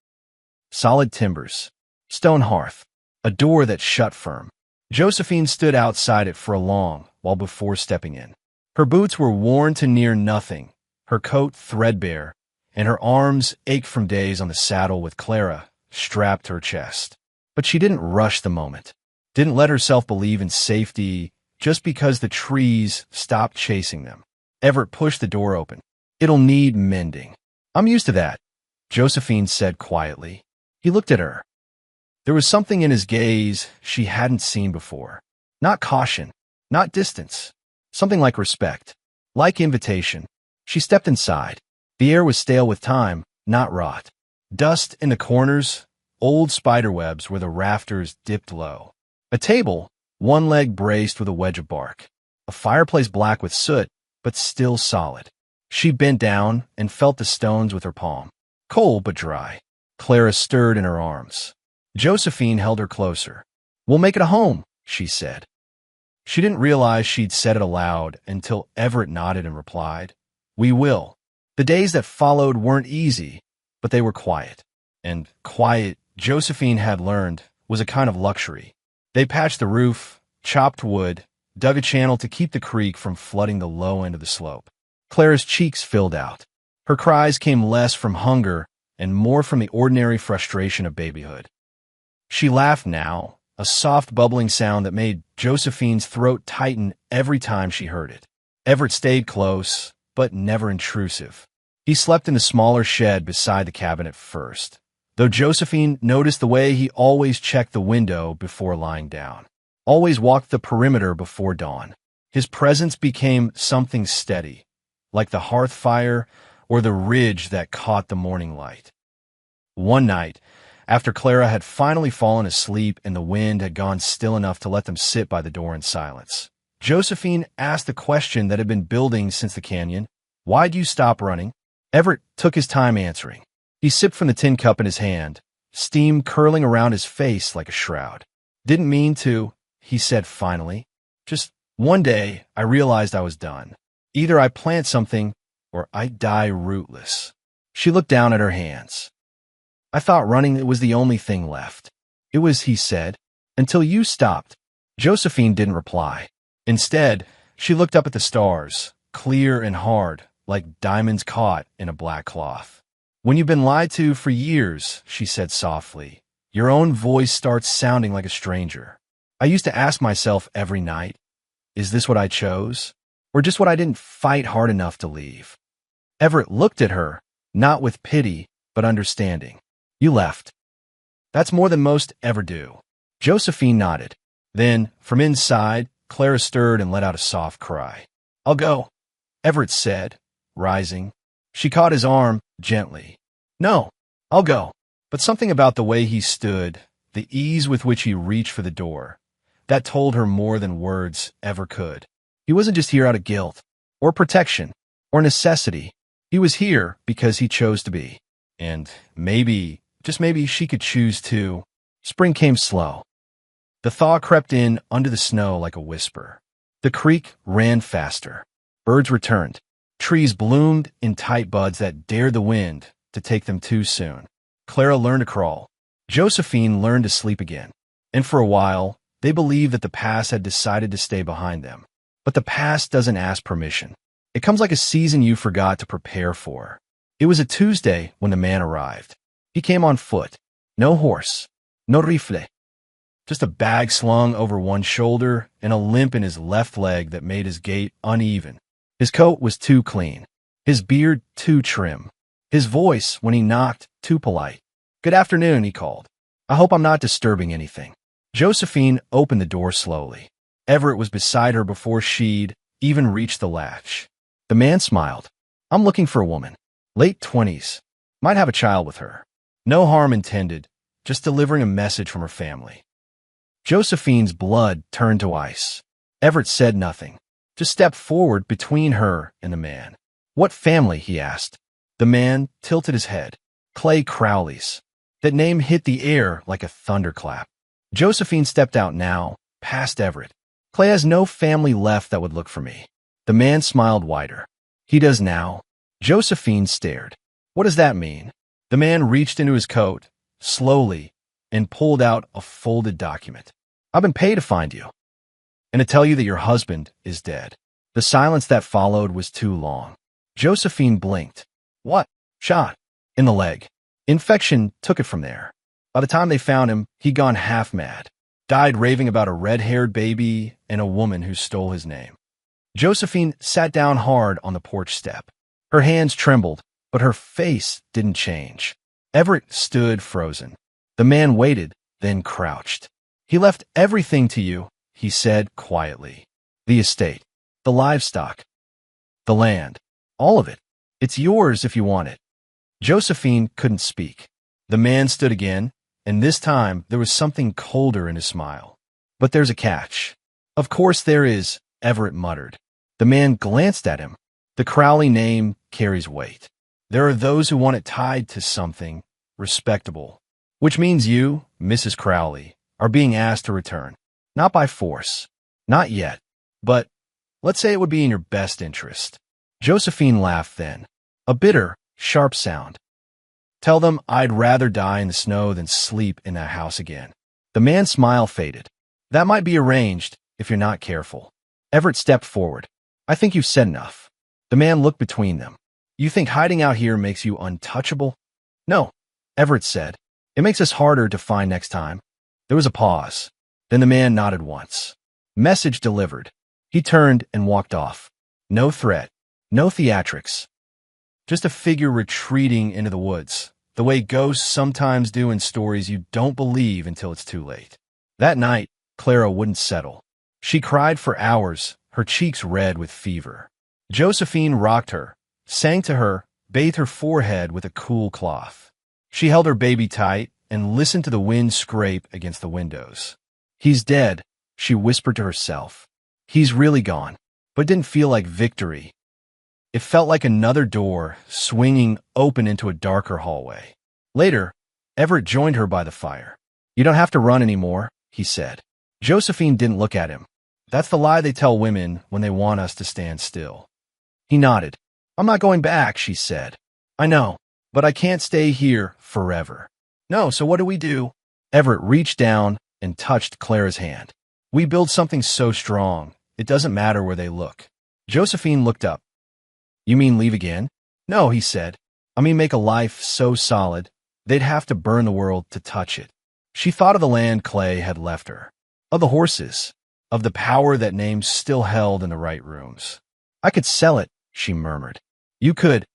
Solid timbers, stone hearth, a door that shut firm. Josephine stood outside it for a long while before stepping in. Her boots were worn to near nothing, her coat threadbare, and her arms ached from days on the saddle with Clara strapped to her chest. But she didn't rush the moment, didn't let herself believe in safety just because the trees stopped chasing them. Everett pushed the door open. "It'll need mending." "I'm used to that," Josephine said quietly. He looked at her. There was something in his gaze she hadn't seen before. Not caution, not distance. Something like respect, like invitation. She stepped inside. The air was stale with time, not rot. Dust in the corners, old spiderwebs where the rafters dipped low. A table, one leg braced with a wedge of bark. A fireplace black with soot, but still solid. She bent down and felt the stones with her palm. Cold but dry. Clara stirred in her arms. Josephine held her closer. "We'll make it a home," she said. She didn't realize she'd said it aloud until Everett nodded and replied, "We will." The days that followed weren't easy, but they were quiet. And quiet, Josephine had learned, was a kind of luxury. They patched the roof, chopped wood, dug a channel to keep the creek from flooding the low end of the slope. Clara's cheeks filled out. Her cries came less from hunger and more from the ordinary frustration of babyhood. She laughed now, a soft bubbling sound that made Josephine's throat tighten every time she heard it. Everett stayed close, but never intrusive. He slept in the smaller shed beside the cabin at first, though Josephine noticed the way he always checked the window before lying down, always walked the perimeter before dawn. His presence became something steady, like the hearth fire or the ridge that caught the morning light. One night, after Clara had finally fallen asleep and the wind had gone still enough to let them sit by the door in silence, Josephine asked the question that had been building since the canyon. "Why'd you stop running?" Everett took his time answering. He sipped from the tin cup in his hand, steam curling around his face like a shroud. "Didn't mean to," he said finally. "Just One day, I realized I was done. Either I plant something, or I die rootless. She looked down at her hands. I thought running was the only thing left. It was, he said, until you stopped. Josephine didn't reply. Instead, she looked up at the stars, clear and hard, like diamonds caught in a black cloth. When you've been lied to for years, she said softly, your own voice starts sounding like a stranger. I used to ask myself every night, is this what I chose? Or just what I didn't fight hard enough to leave? Everett looked at her, not with pity, but understanding. You left. That's more than most ever do. Josephine nodded. Then, from inside, Clara stirred and let out a soft cry. I'll go, Everett said, rising. She caught his arm gently. No, I'll go. But something about the way he stood, the ease with which he reached for the door, that told her more than words ever could. He wasn't just here out of guilt, or protection, or necessity. He was here because he chose to be. And maybe, just maybe, she could choose to. Spring came slow. The thaw crept in under the snow like a whisper. The creek ran faster. Birds returned. Trees bloomed in tight buds that dared the wind to take them too soon. Clara learned to crawl. Josephine learned to sleep again. And for a while, they believed that the past had decided to stay behind them. But the past doesn't ask permission. It comes like a season you forgot to prepare for. It was a Tuesday when the man arrived. He came on foot. No horse. No rifle. Just a bag slung over one shoulder and a limp in his left leg that made his gait uneven. His coat was too clean. His beard too trim. His voice, when he knocked, too polite. Good afternoon, he called. I hope I'm not disturbing anything. Josephine opened the door slowly. Everett was beside her before she'd even reached the latch. The man smiled. I'm looking for a woman. Late 20s. Might have a child with her. No harm intended, just delivering a message from her family. Josephine's blood turned to ice. Everett said nothing, just stepped forward between her and the man. What family? He asked. The man tilted his head. Clay Crowley's. That name hit the air like a thunderclap. Josephine stepped out now, past Everett. Clay has no family left that would look for me. The man smiled wider. He does now. Josephine stared. What does that mean? The man reached into his coat, slowly, and pulled out a folded document. I've been paid to find you, and to tell you that your husband is dead. The silence that followed was too long. Josephine blinked. What? Shot. In the leg. Infection took it from there. By the time they found him, he'd gone half mad. Died raving about a red-haired baby and a woman who stole his name. Josephine sat down hard on the porch step. Her hands trembled, but her face didn't change. Everett stood frozen. The man waited, then crouched. He left everything to you, he said quietly. The estate, the livestock, the land, all of it. It's yours if you want it. Josephine couldn't speak. The man stood again, and this time there was something colder in his smile. But there's a catch. Of course there is, Everett muttered. The man glanced at him. The Crowley name carries weight. There are those who want it tied to something respectable, which means you, Mrs. Crowley, are being asked to return. Not by force. Not yet. But let's say it would be in your best interest. Josephine laughed then. A bitter, sharp sound. Tell them I'd rather die in the snow than sleep in that house again. The man's smile faded. That might be arranged if you're not careful. Everett stepped forward. I think you've said enough. The man looked between them. You think hiding out here makes you untouchable? No, Everett said. It makes us harder to find next time. There was a pause. Then the man nodded once. Message delivered. He turned and walked off. No threat. No theatrics. Just a figure retreating into the woods, the way ghosts sometimes do in stories you don't believe until it's too late. That night, Clara wouldn't settle. She cried for hours, her cheeks red with fever. Josephine rocked her, sang to her, bathed her forehead with a cool cloth. She held her baby tight and listened to the wind scrape against the windows. He's dead, she whispered to herself. He's really gone, but it didn't feel like victory. It felt like another door swinging open into a darker hallway. Later, Everett joined her by the fire. You don't have to run anymore, he said. Josephine didn't look at him. That's the lie they tell women when they want us to stand still. He nodded. I'm not going back, she said. I know, but I can't stay here forever. No, so what do we do? Everett reached down and touched Clara's hand. We build something so strong, it doesn't matter where they look. Josephine looked up. You mean leave again? No, he said. I mean make a life so solid, they'd have to burn the world to touch it. She thought of the land Clay had left her, of the horses, of the power that name still held in the right rooms. I could sell it, she murmured. You could,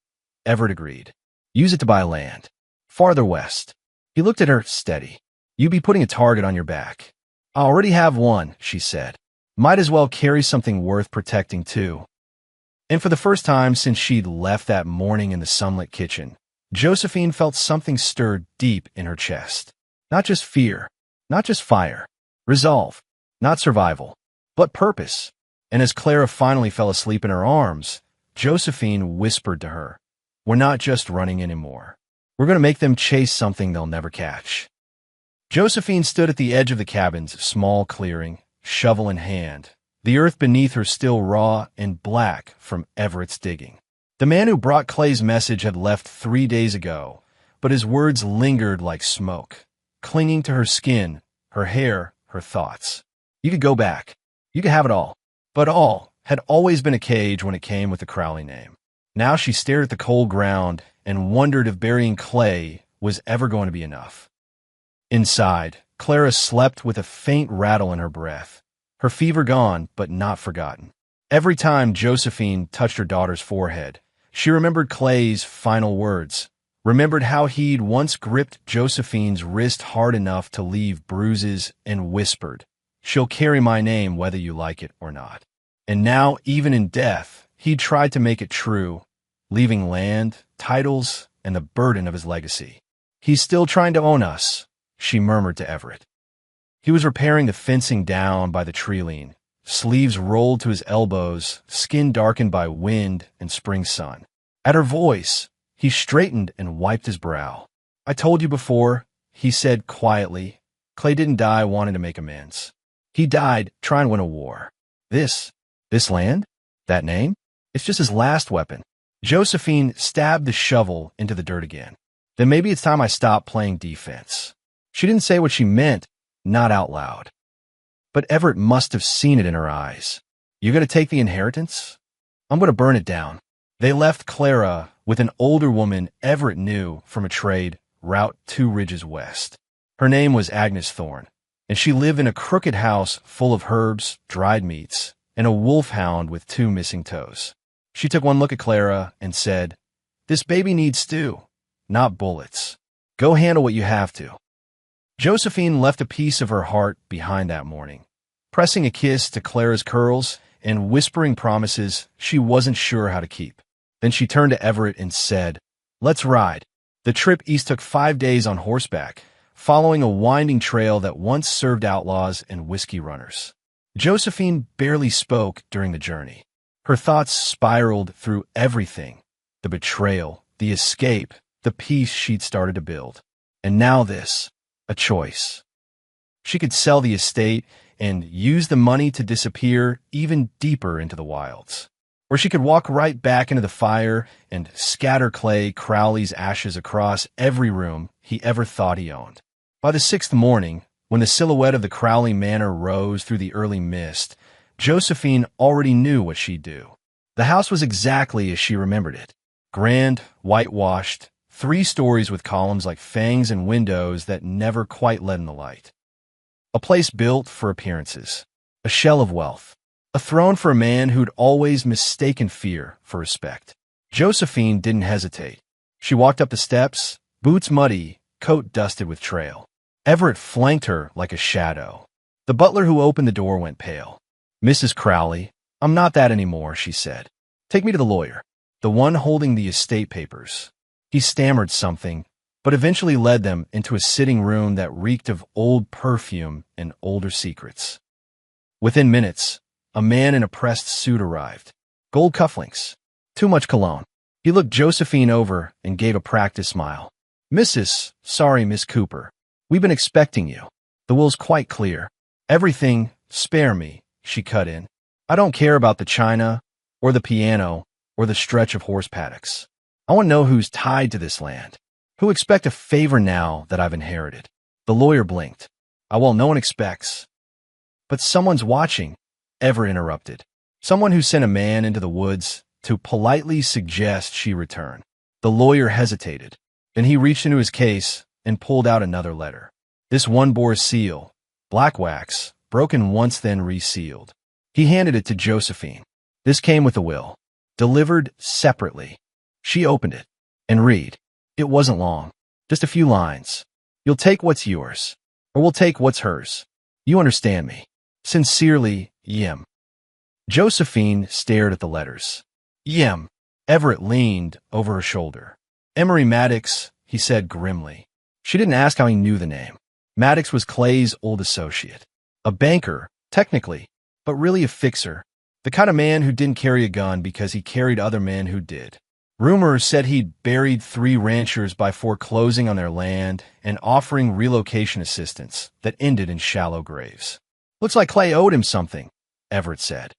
Everett agreed. Use it to buy land. Farther west. He looked at her, steady. You'd be putting a target on your back. I already have one, she said. Might as well carry something worth protecting, too. And for the first time since she'd left that morning in the sunlit kitchen, Josephine felt something stirred deep in her chest. Not just fear, not just fire. Resolve, not survival, but purpose. And as Clara finally fell asleep in her arms, Josephine whispered to her, We're not just running anymore. We're going to make them chase something they'll never catch. Josephine stood at the edge of the cabin's small clearing, shovel in hand, the earth beneath her still raw and black from Everett's digging. The man who brought Clay's message had left 3 days ago, but his words lingered like smoke, clinging to her skin, her hair, her thoughts. You could go back. You could have it all. But all had always been a cage when it came with the Crowley name. Now she stared at the cold ground and wondered if burying Clay was ever going to be enough. Inside, Clara slept with a faint rattle in her breath, her fever gone but not forgotten. Every time Josephine touched her daughter's forehead, she remembered Clay's final words, remembered how he'd once gripped Josephine's wrist hard enough to leave bruises and whispered, She'll carry my name whether you like it or not. And now, even in death, he'd tried to make it true, leaving land, titles, and the burden of his legacy. He's still trying to own us, she murmured to Everett. He was repairing the fencing down by the tree-line, sleeves rolled to his elbows, skin darkened by wind and spring sun. At her voice, he straightened and wiped his brow. I told you before, he said quietly, Clay didn't die wanting to make amends. He died trying to win a war. This land? That name? It's just his last weapon. Josephine stabbed the shovel into the dirt again. Then maybe it's time I stop playing defense. She didn't say what she meant, not out loud. But Everett must have seen it in her eyes. You gonna take the inheritance? I'm gonna burn it down. They left Clara with an older woman Everett knew from a trade route 2 ridges west. Her name was Agnes Thorne, and she lived in a crooked house full of herbs, dried meats, and a wolfhound with 2 missing toes. She took one look at Clara and said, This baby needs stew, not bullets. Go handle what you have to. Josephine left a piece of her heart behind that morning, pressing a kiss to Clara's curls and whispering promises she wasn't sure how to keep. Then she turned to Everett and said, Let's ride. The trip east took 5 days on horseback, following a winding trail that once served outlaws and whiskey runners. Josephine barely spoke during the journey. Her thoughts spiraled through everything, the betrayal, the escape, the peace she'd started to build. And now this, a choice. She could sell the estate and use the money to disappear even deeper into the wilds. Or she could walk right back into the fire and scatter Clay Crowley's ashes across every room he ever thought he owned. By the 6th morning, when the silhouette of the Crowley Manor rose through the early mist, Josephine already knew what she'd do. The house was exactly as she remembered it. Grand, whitewashed, 3 stories with columns like fangs and windows that never quite let in the light. A place built for appearances. A shell of wealth. A throne for a man who'd always mistaken fear for respect. Josephine didn't hesitate. She walked up the steps, boots muddy, coat dusted with trail. Everett flanked her like a shadow. The butler who opened the door went pale. Mrs. Crowley, I'm not that anymore, she said. Take me to the lawyer, the one holding the estate papers. He stammered something, but eventually led them into a sitting room that reeked of old perfume and older secrets. Within minutes, a man in a pressed suit arrived. Gold cufflinks. Too much cologne. He looked Josephine over and gave a practiced smile. Miss Cooper. We've been expecting you. The will's quite clear. Everything, spare me, she cut in. I don't care about the china, or the piano, or the stretch of horse paddocks. I want to know who's tied to this land. Who expect a favor now that I've inherited? The lawyer blinked. Well, no one expects. But someone's watching, Everett interrupted. Someone who sent a man into the woods to politely suggest she return. The lawyer hesitated. Then he reached into his case and pulled out another letter. This one bore a seal, black wax, broken once then resealed. He handed it to Josephine. This came with the will, delivered separately. She opened it and read. It wasn't long, just a few lines. You'll take what's yours, or we'll take what's hers. You understand me. Sincerely, Yim. Josephine stared at the letters. Yim. Everett leaned over her shoulder. Emery Maddox, he said grimly. She didn't ask how he knew the name. Maddox was Clay's old associate. A banker, technically, but really a fixer. The kind of man who didn't carry a gun because he carried other men who did. Rumors said he'd buried 3 ranchers by foreclosing on their land and offering relocation assistance that ended in shallow graves. Looks like Clay owed him something, Everett said.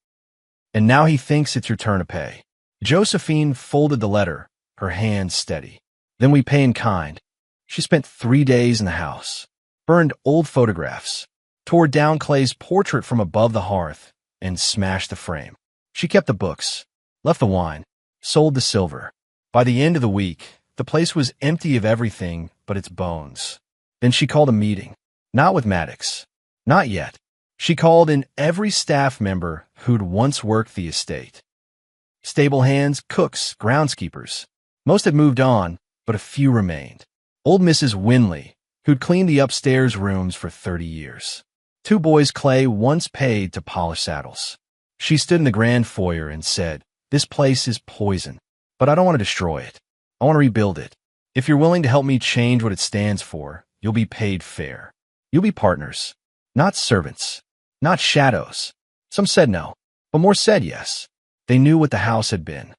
And now he thinks it's your turn to pay. Josephine folded the letter, her hands steady. Then we pay in kind. She spent 3 days in the house, burned old photographs, tore down Clay's portrait from above the hearth, and smashed the frame. She kept the books, left the wine, sold the silver. By the end of the week, the place was empty of everything but its bones. Then she called a meeting. Not with Maddox. Not yet. She called in every staff member who'd once worked the estate. Stable hands, cooks, groundskeepers. Most had moved on, but a few remained. Old Mrs. Winley, who'd cleaned the upstairs rooms for 30 years. 2 boys Clay once paid to polish saddles. She stood in the grand foyer and said, "This place is poison, but I don't want to destroy it. I want to rebuild it. If you're willing to help me change what it stands for, you'll be paid fair. You'll be partners, not servants, not shadows." Some said no, but more said yes. They knew what the house had been.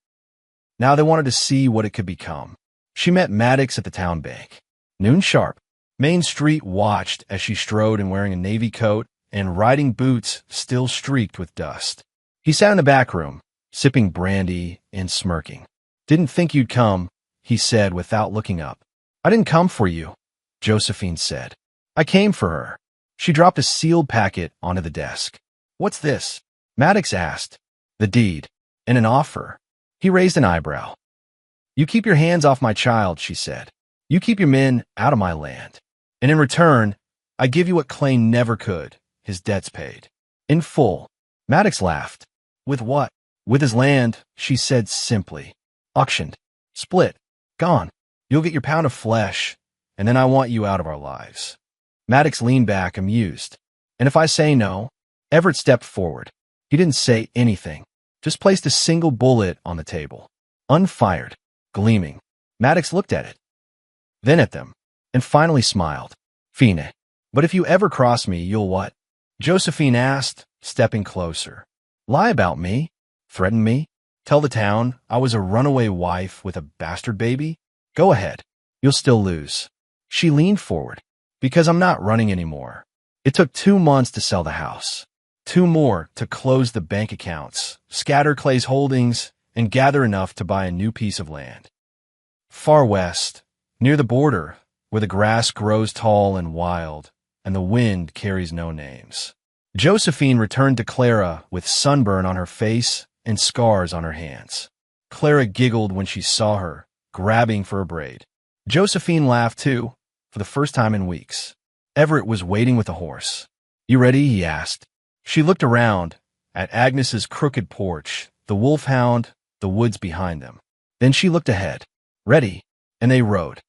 Now they wanted to see what it could become. She met Maddox at the town bank. Noon sharp. Main Street watched as she strode in wearing a navy coat and riding boots still streaked with dust. He sat in the back room, sipping brandy and smirking. "Didn't think you'd come," he said without looking up. "I didn't come for you," Josephine said. "I came for her." She dropped a sealed packet onto the desk. "What's this?" Maddox asked. "The deed. And an offer." He raised an eyebrow. "You keep your hands off my child," she said. "You keep your men out of my land. And in return, I give you what Clay never could, his debts paid. In full." Maddox laughed. "With what?" "With his land," she said simply. "Auctioned. Split. Gone. You'll get your pound of flesh, and then I want you out of our lives." Maddox leaned back, amused. "And if I say no?" Everett stepped forward. He didn't say anything, just placed a single bullet on the table. Unfired, gleaming. Maddox looked at it, then at them, and finally smiled. "Fine. But if you ever cross me, you'll what?" Josephine asked, stepping closer. "Lie about me? Threaten me? Tell the town I was a runaway wife with a bastard baby? Go ahead. You'll still lose." She leaned forward. "Because I'm not running anymore. It took 2 months to sell the house. 2 more to close the bank accounts, scatter Clay's holdings, and gather enough to buy a new piece of land. Far west, near the border, where the grass grows tall and wild, and the wind carries no names." Josephine returned to Clara with sunburn on her face and scars on her hands. Clara giggled when she saw her, grabbing for a braid. Josephine laughed too, for the first time in weeks. Everett was waiting with the horse. "You ready?" he asked. She looked around, at Agnes's crooked porch, the wolfhound, the woods behind them. Then she looked ahead. "Ready," and they rode.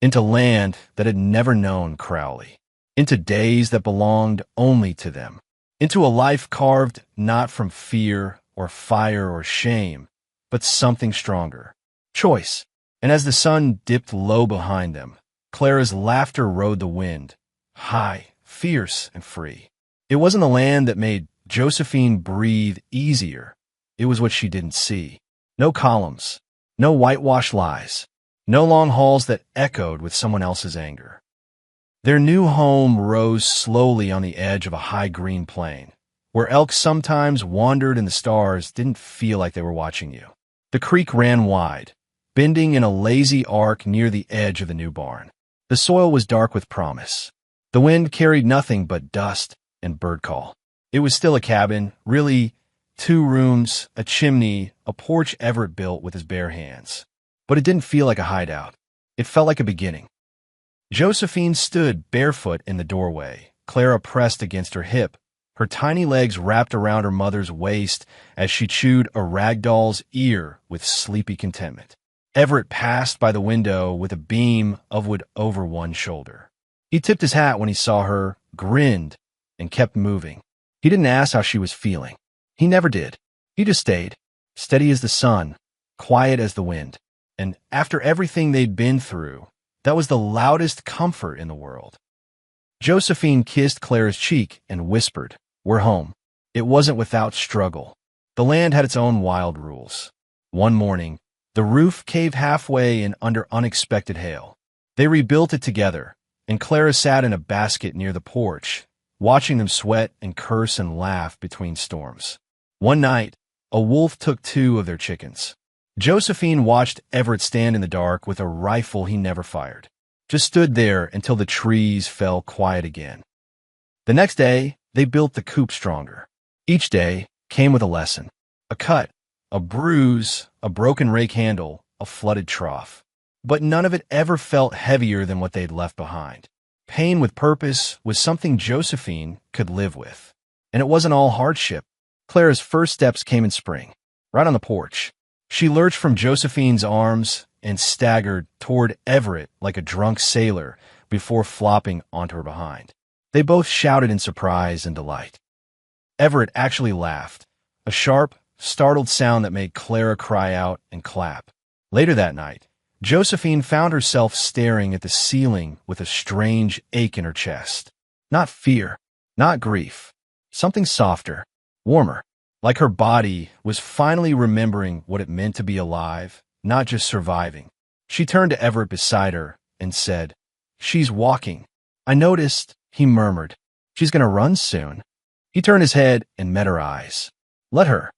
Into land that had never known Crowley. Into days that belonged only to them. Into a life carved not from fear or fire or shame, but something stronger. Choice. And as the sun dipped low behind them, Clara's laughter rode the wind, high, fierce, and free. It wasn't the land that made Josephine breathe easier. It was what she didn't see. No columns, no whitewashed lies, no long halls that echoed with someone else's anger. Their new home rose slowly on the edge of a high green plain, where elk sometimes wandered and the stars didn't feel like they were watching you. The creek ran wide, bending in a lazy arc near the edge of the new barn. The soil was dark with promise. The wind carried nothing but dust and bird call. It was still a cabin, really 2 rooms, a chimney, a porch Everett built with his bare hands. But it didn't feel like a hideout. It felt like a beginning. Josephine stood barefoot in the doorway, Clara pressed against her hip, her tiny legs wrapped around her mother's waist as she chewed a rag doll's ear with sleepy contentment. Everett passed by the window with a beam of wood over one shoulder. He tipped his hat when he saw her, grinned, and kept moving. He didn't ask how she was feeling. He never did. He just stayed, steady as the sun, quiet as the wind. And after everything they'd been through, that was the loudest comfort in the world. Josephine kissed Clara's cheek and whispered, "We're home." It wasn't without struggle. The land had its own wild rules. One morning, the roof caved halfway in under unexpected hail. They rebuilt it together, and Clara sat in a basket near the porch, watching them sweat and curse and laugh between storms. One night, a wolf took 2 of their chickens. Josephine watched Everett stand in the dark with a rifle he never fired. Just stood there until the trees fell quiet again. The next day, they built the coop stronger. Each day came with a lesson. A cut, a bruise, a broken rake handle, a flooded trough. But none of it ever felt heavier than what they'd left behind. Pain with purpose was something Josephine could live with. And it wasn't all hardship. Clara's first steps came in spring, right on the porch. She lurched from Josephine's arms and staggered toward Everett like a drunk sailor before flopping onto her behind. They both shouted in surprise and delight. Everett actually laughed, a sharp, startled sound that made Clara cry out and clap. Later that night, Josephine found herself staring at the ceiling with a strange ache in her chest. Not fear, not grief, something softer, warmer. Like her body was finally remembering what it meant to be alive, not just surviving. She turned to Everett beside her and said, "She's walking." "I noticed," he murmured. "She's going to run soon." He turned his head and met her eyes. "Let her."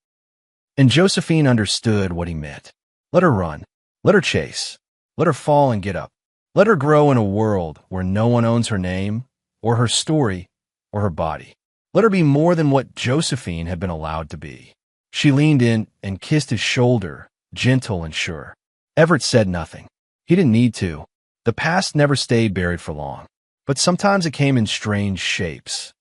And Josephine understood what he meant. Let her run. Let her chase. Let her fall and get up. Let her grow in a world where no one owns her name, or her story, or her body. Let her be more than what Josephine had been allowed to be. She leaned in and kissed his shoulder, gentle and sure. Everett said nothing. He didn't need to. The past never stayed buried for long, but sometimes it came in strange shapes.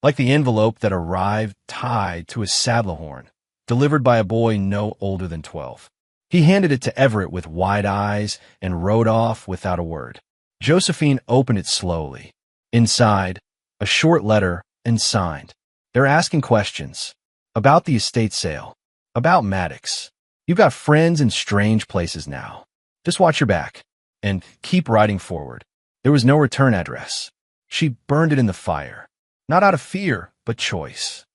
Like the envelope that arrived tied to his saddle horn, delivered by a boy no older than 12. He handed it to Everett with wide eyes and rode off without a word. Josephine opened it slowly. Inside, a short letter and signed. They're asking questions. About the estate sale. About Maddox. You've got friends in strange places now. Just watch your back. And keep riding forward. There was no return address. She burned it in the fire. Not out of fear, but choice.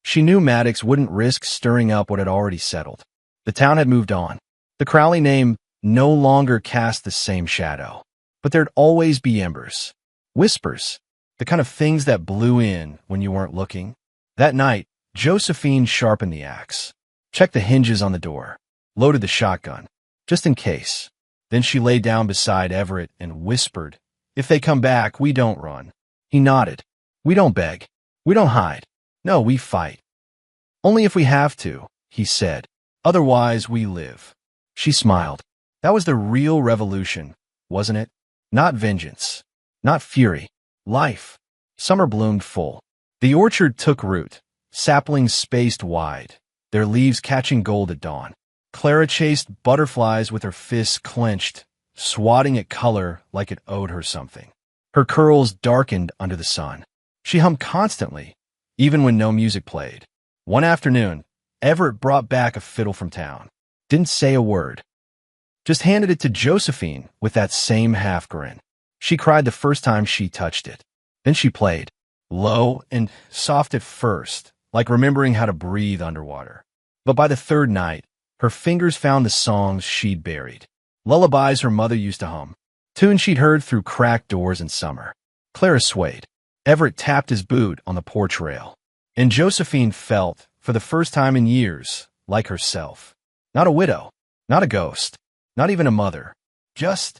She knew Maddox wouldn't risk stirring up what had already settled. The town had moved on. The Crowley name no longer cast the same shadow. But there'd always be embers. Whispers. The kind of things that blew in when you weren't looking. That night, Josephine sharpened the axe, checked the hinges on the door, loaded the shotgun, just in case. Then she lay down beside Everett and whispered, "If they come back, we don't run." He nodded. "We don't beg. We don't hide. No, we fight." "Only if we have to," he said. "Otherwise, we live." She smiled. That was the real revolution, wasn't it? Not vengeance. Not fury. Life. Summer bloomed full. The orchard took root, saplings spaced wide, their leaves catching gold at dawn. Clara chased butterflies with her fists clenched, swatting at color like it owed her something. Her curls darkened under the sun. She hummed constantly, even when no music played. One afternoon, Everett brought back a fiddle from town. Didn't say a word. Just handed it to Josephine with that same half grin. She cried the first time she touched it. Then she played, low and soft at first, like remembering how to breathe underwater. But by the 3rd night, her fingers found the songs she'd buried. Lullabies her mother used to hum. Tunes she'd heard through cracked doors in summer. Clara swayed. Everett tapped his boot on the porch rail. And Josephine felt, for the first time in years, like herself. Not a widow, not a ghost, not even a mother. Just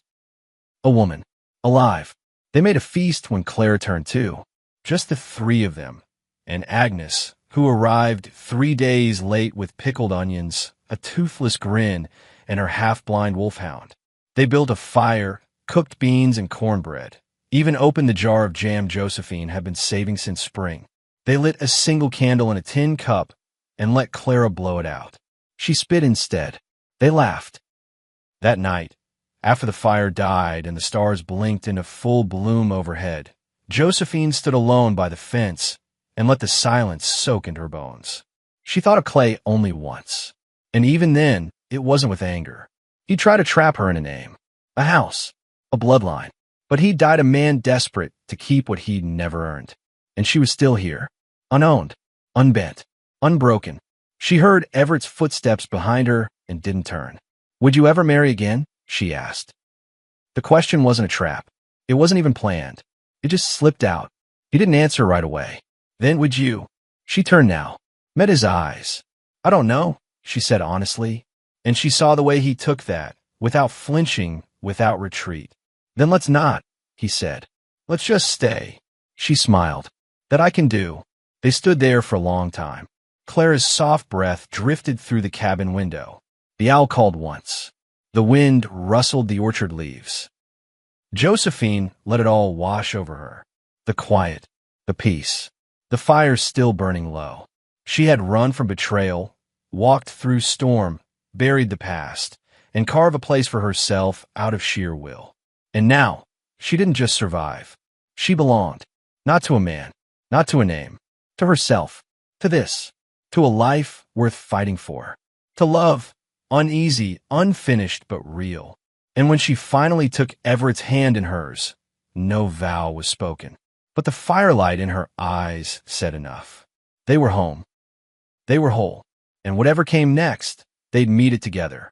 a woman. Alive. They made a feast when Claire turned 2. Just the 3 of them. And Agnes, who arrived 3 days late with pickled onions, a toothless grin, and her half-blind wolfhound. They built a fire, cooked beans and cornbread, even opened the jar of jam Josephine had been saving since spring. They lit a single candle in a tin cup and let Clara blow it out. She spit instead. They laughed. That night, after the fire died and the stars blinked into full bloom overhead, Josephine stood alone by the fence and let the silence soak into her bones. She thought of Clay only once, and even then, it wasn't with anger. He tried to trap her in a name, a house, a bloodline, but he died a man desperate to keep what he'd never earned. And she was still here, unowned, unbent, unbroken. She heard Everett's footsteps behind her and didn't turn. "Would you ever marry again?" she asked. The question wasn't a trap. It wasn't even planned. It just slipped out. He didn't answer right away. "Then would you?" She turned now, met his eyes. "I don't know," she said honestly, and she saw the way he took that, without flinching, without retreat. "Then let's not," he said. "Let's just stay." She smiled. "That I can do." They stood there for a long time. Clara's soft breath drifted through the cabin window. The owl called once. The wind rustled the orchard leaves. Josephine let it all wash over her. The quiet, the peace, the fire still burning low. She had run from betrayal, walked through storm, buried the past, and carved a place for herself out of sheer will. And now, she didn't just survive. She belonged, not to a man, not to a name, to herself, to this, to a life worth fighting for, to love, uneasy, unfinished, but real. And when she finally took Everett's hand in hers, no vow was spoken, but the firelight in her eyes said enough. They were home. They were whole. And whatever came next, they'd meet it together.